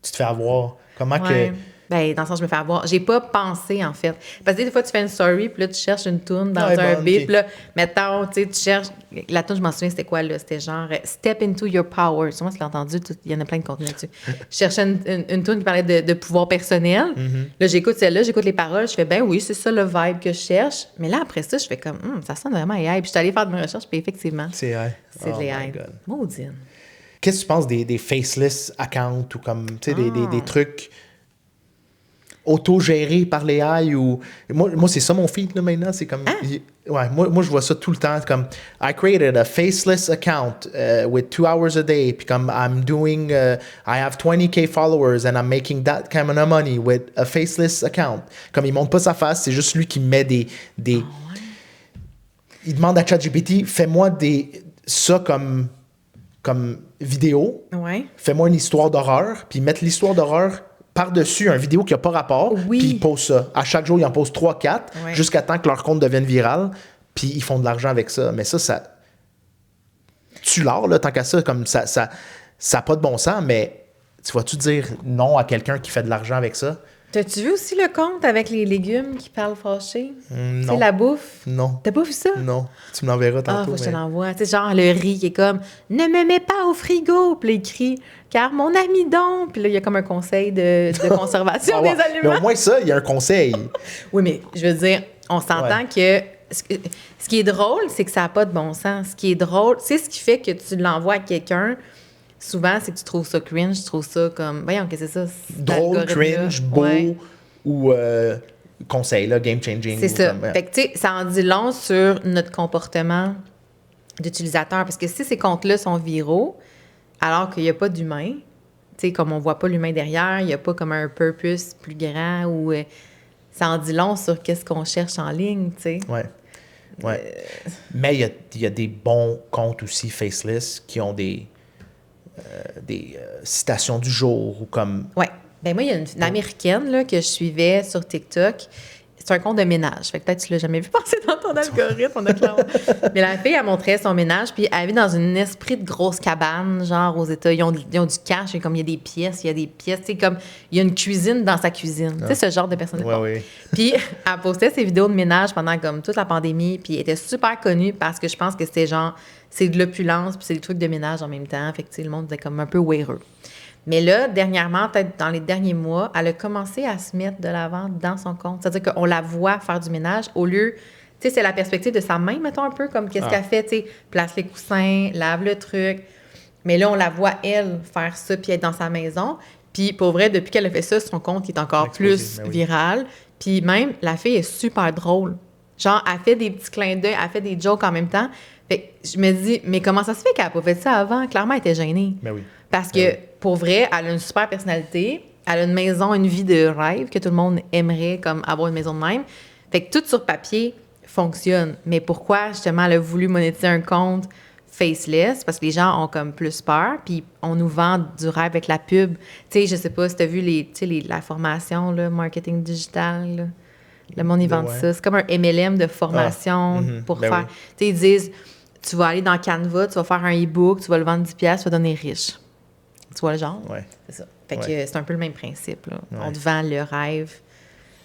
tu te fais avoir. Comment que... Ben, dans le sens, je me fais avoir. J'ai pas pensé, en fait. Parce que des fois, tu fais une story, puis là, tu cherches une tune dans un beat, puis là, mettons, tu sais, tu cherches... La tune, je m'en souviens, c'était quoi, là? C'était genre « Step into your power ». Moi, je l'ai entendu, il y en a plein de contenus là-dessus. Je cherchais une tune qui parlait de pouvoir personnel. Là, j'écoute celle-là, j'écoute les paroles, je fais « Ben oui, c'est ça le vibe que je cherche ». Mais là, après ça, je fais comme « Ça sonne vraiment AI ». Puis je suis allée faire de mes recherches, puis effectivement, c'est AI. C'est de l'AI. Maudine. Qu'est-ce que tu penses des faceless accounts ou comme, tu sais, des trucs auto-gérés par l'AI ou... Moi, c'est ça mon feed, là, maintenant. C'est comme... Ouais, moi, je vois ça tout le temps. Comme, I created a faceless account with 2 hours a day. Puis comme, I'm doing... I have 20K followers and I'm making that kind of money with a faceless account. Comme, il montre pas sa face, c'est juste lui qui met des... Il demande à ChatGPT, fais-moi ça comme vidéo. Ouais. Fais-moi une histoire d'horreur. Puis mettre l'histoire d'horreur par-dessus une vidéo qui n'a pas rapport, puis ils posent ça. À chaque jour, ils en posent 3-4, jusqu'à temps que leur compte devienne viral, puis ils font de l'argent avec ça. Mais ça tue l'art, là, tant qu'à ça, comme ça n'a pas de bon sens, mais tu vas-tu dire non à quelqu'un qui fait de l'argent avec ça? T'as-tu vu aussi le compte avec les légumes qui parlent fâchés? Non. Tu sais, la bouffe? Non. T'as pas vu ça? Non. Tu me l'enverras tantôt. Faut que je te l'envoie. Tu sais, genre le riz qui est comme « Ne me mets pas au frigo! » Puis là, il crie « Car mon amidon! » Puis là, il y a comme un conseil de conservation des aliments. Mais au moins ça, il y a un conseil. Oui, mais je veux dire, on s'entend que... Ce qui est drôle, c'est que ça n'a pas de bon sens. Ce qui est drôle, c'est ce qui fait que tu l'envoies à quelqu'un... Souvent, c'est que tu trouves ça cringe, tu trouves ça comme... Voyons, qu'est-ce que c'est ça? Drôle, cringe, beau ou conseil, là, game-changing. C'est ça. Fait que, tu sais, ça en dit long sur notre comportement d'utilisateur. Parce que si ces comptes-là sont viraux, alors qu'il n'y a pas d'humain, tu sais, comme on ne voit pas l'humain derrière, il n'y a pas comme un purpose plus grand ou... ça en dit long sur qu'est-ce qu'on cherche en ligne, tu sais. Oui. Mais il y a des bons comptes aussi faceless qui ont des citations du jour ou comme... Oui. Ben moi, il y a une Américaine là, que je suivais sur TikTok. C'est un compte de ménage. Fait que peut-être que tu l'as jamais vu passer dans ton algorithme. Mais la fille, elle montrait son ménage, puis elle vit dans un esprit de grosse cabane, genre aux États. Ils ont du cash, comme il y a des pièces, tu sais, comme il y a une cuisine dans sa cuisine. Tu sais, ce genre de personne. Oui. Puis elle postait ses vidéos de ménage pendant comme toute la pandémie, puis elle était super connue parce que je pense que c'était genre, c'est de l'opulence, puis c'est des trucs de ménage en même temps. Fait que, tu sais, le monde était comme un peu weireux. Mais là, dernièrement, peut-être dans les derniers mois, elle a commencé à se mettre de l'avant dans son compte. C'est-à-dire qu'on la voit faire du ménage au lieu... Tu sais, c'est la perspective de sa main, mettons un peu, comme qu'est-ce qu'elle fait, tu sais, place les coussins, lave le truc. Mais là, on la voit, elle, faire ça puis être dans sa maison. Puis, pour vrai, depuis qu'elle a fait ça, son compte est encore plus viral. Puis même, la fille est super drôle. Genre, elle fait des petits clins d'œil, elle fait des jokes en même temps. Fait que je me dis, mais comment ça se fait qu'elle n'a pas fait ça avant? Clairement, elle était gênée. Mais oui. Parce que, pour vrai, elle a une super personnalité. Elle a une maison, une vie de rêve que tout le monde aimerait comme avoir une maison de même. Fait que tout sur papier fonctionne. Mais pourquoi, justement, elle a voulu monétiser un compte faceless? Parce que les gens ont comme plus peur, puis on nous vend du rêve avec la pub. Tu sais, je sais pas si tu as vu la formation, là, marketing digital, là. Le monde, ils vendent ça. C'est comme un MLM de formation pour faire... Tu sais, ils disent, tu vas aller dans Canva, tu vas faire un e-book, tu vas le vendre 10$, tu vas donner riche. Tu vois le genre? Oui. C'est ça. Fait que c'est un peu le même principe, là. Ouais. On te vend le rêve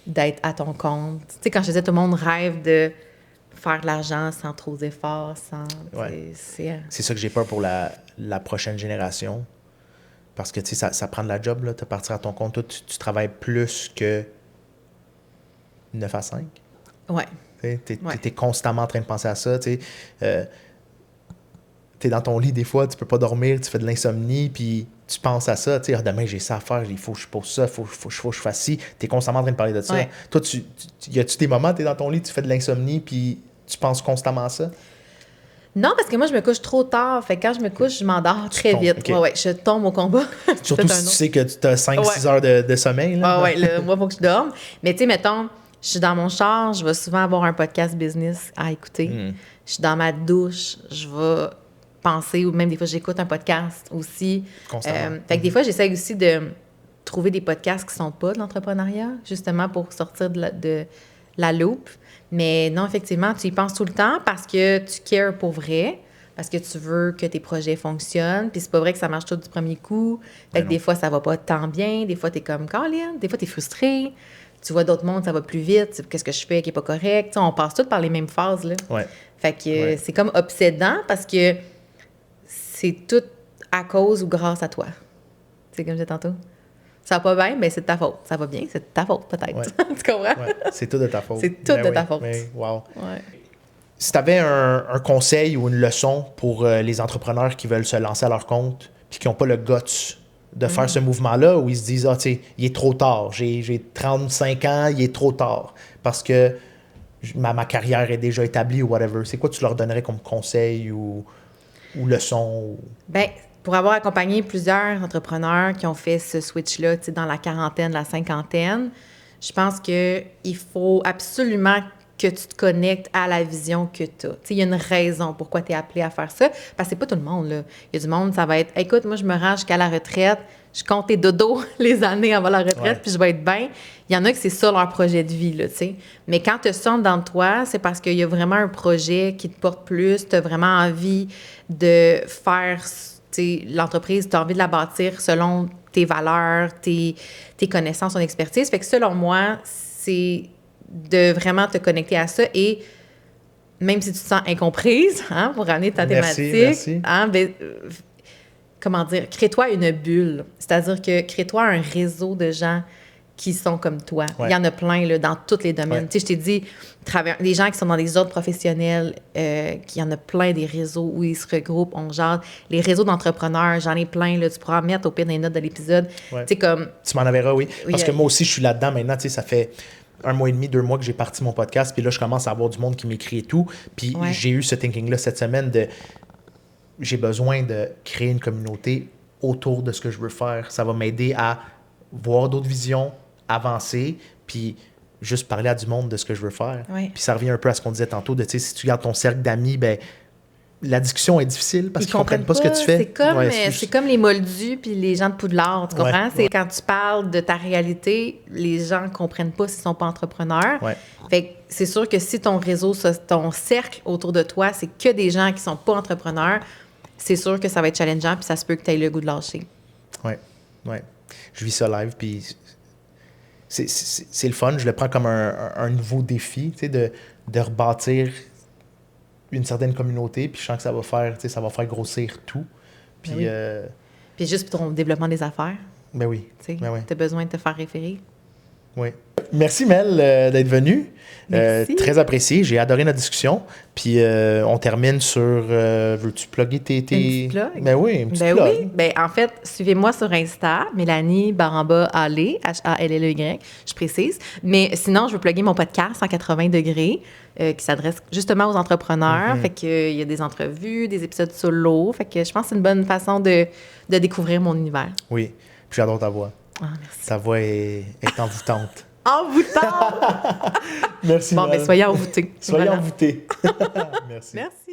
d'être à ton compte. Tu sais, quand je disais tout le monde rêve de faire de l'argent sans trop d'efforts, sans... C'est ça que j'ai peur pour la prochaine génération. Parce que, tu sais, ça prend de la job, là, de partir à ton compte. Toi, tu travailles plus que 9 à 5. Ouais. Tu es constamment en train de penser à ça, tu sais. Tu es dans ton lit, des fois, tu peux pas dormir, tu fais de l'insomnie, puis tu penses à ça, tu sais, demain j'ai ça à faire, il faut que je pose ça, il faut que je fasse ci. Tu es constamment en train de parler de ça. Ouais. Toi, y a-tu des moments, tu es dans ton lit, tu fais de l'insomnie, puis tu penses constamment à ça? Non, parce que moi, je me couche trop tard. Fait que quand je me couche, je m'endors très vite. Okay. Ouais, je tombe au combat. Surtout si tu sais que tu as 5-6 heures de sommeil. Là. Ouais, moi, il faut que je dorme. Mais tu sais, mettons, je suis dans mon char, je vais souvent avoir un podcast business à écouter. Je suis dans ma douche, je vais penser, ou même des fois, j'écoute un podcast aussi. Constamment. Fait que des fois, j'essaie aussi de trouver des podcasts qui sont pas de l'entrepreneuriat, justement pour sortir de la loupe. Mais non, effectivement, tu y penses tout le temps parce que tu cares pour vrai, parce que tu veux que tes projets fonctionnent. Puis c'est pas vrai que ça marche tout du premier coup. Fait que des fois, ça va pas tant bien. Des fois, t'es comme Colin. Des fois, t'es frustré. Tu vois d'autres mondes, ça va plus vite. Qu'est-ce que je fais qui est pas correct? T'sais, on passe tous par les mêmes phases, là. Ouais. Fait que c'est comme obsédant parce que c'est tout à cause ou grâce à toi. Tu sais, comme je disais tantôt. Ça va pas bien, mais c'est de ta faute. Ça va bien, c'est de ta faute, peut-être. Ouais. Tu comprends? Ouais. C'est tout de ta faute. C'est tout de ta faute. Mais, wow. Ouais. Si tu avais un conseil ou une leçon pour les entrepreneurs qui veulent se lancer à leur compte puis qui n'ont pas le guts de faire ce mouvement-là, où ils se disent « Ah, tu sais, il est trop tard. J'ai 35 ans, il est trop tard. Parce que ma carrière est déjà établie ou whatever. » C'est quoi tu leur donnerais comme conseil ou leçon? Bien, pour avoir accompagné plusieurs entrepreneurs qui ont fait ce switch-là, tu sais, dans la quarantaine, la cinquantaine, je pense qu'il faut absolument que tu te connectes à la vision que tu as. Tu sais, il y a une raison pourquoi tu es appelé à faire ça, parce que c'est pas tout le monde, là. Il y a du monde, ça va être « Écoute, moi, je me rends jusqu'à la retraite, je compte tes dodo les années avant la retraite, puis je vais être bien. » Il y en a que c'est ça leur projet de vie, là, tu sais. Mais quand tu sens dans toi, c'est parce qu'il y a vraiment un projet qui te porte plus, tu as vraiment envie de faire... l'entreprise, tu as envie de la bâtir selon tes valeurs, tes connaissances, ton expertise. Fait que selon moi, c'est de vraiment te connecter à ça et même si tu te sens incomprise, hein, pour ramener ta thématique, merci. Hein, ben, comment dire, crée-toi une bulle. C'est-à-dire que crée-toi un réseau de gens qui sont comme toi. Ouais. Il y en a plein là, dans tous les domaines. Ouais. Tu sais, je t'ai dit, les gens qui sont dans des ordres professionnels, qu'il y en a plein des réseaux où ils se regroupent, on jase. Les réseaux d'entrepreneurs, j'en ai plein. Là, tu pourras mettre au pire des notes de l'épisode. Ouais. Tu sais, comme... Tu m'en avais oui. Parce que moi aussi, je suis là-dedans maintenant. Tu sais, ça fait 1 mois et demi, 2 mois que j'ai parti mon podcast. Puis là, je commence à avoir du monde qui m'écrit et tout. Puis j'ai eu ce thinking-là cette semaine de... J'ai besoin de créer une communauté autour de ce que je veux faire. Ça va m'aider à voir d'autres visions, avancer, puis juste parler à du monde de ce que je veux faire. Ouais. Puis ça revient un peu à ce qu'on disait tantôt, de, tu sais, si tu gardes ton cercle d'amis, ben la discussion est difficile parce qu'ils comprennent pas ce que tu fais. C'est comme les moldus puis les gens de Poudlard, tu comprends? Ouais, c'est quand tu parles de ta réalité, les gens ne comprennent pas s'ils sont pas entrepreneurs. Ouais. Fait que c'est sûr que si ton réseau, ton cercle autour de toi, c'est que des gens qui sont pas entrepreneurs, c'est sûr que ça va être challengeant puis ça se peut que tu aies le goût de lâcher. Oui, oui. Je vis ça live, puis c'est le fun. Je le prends comme un nouveau défi, tu sais, de rebâtir une certaine communauté, puis je sens que ça va faire grossir tout. Puis, oui. Puis juste pour ton développement des affaires. Ben oui. Ben oui. Tu as besoin de te faire référer. Oui. Merci, Mel, d'être venue. Très apprécié. J'ai adoré notre discussion. Puis, on termine sur... veux-tu plugger tes... Une petite plug? Ben oui, une petite plug. Oui. Ben, en fait, suivez-moi sur Insta, Mélanie Baramba-Allé, H-A-L-L-E-Y, je précise. Mais sinon, je veux plugger mon podcast 180 degrés qui s'adresse justement aux entrepreneurs. Fait qu'il y a des entrevues, des épisodes solo. Fait que je pense que c'est une bonne façon de découvrir mon univers. Oui. Puis j'adore ta voix. Ah, merci. Ta voix est envoûtante. Envoûtante! Merci, Bon, ben soyez envoûtés. Soyez envoûtés. Merci. Merci.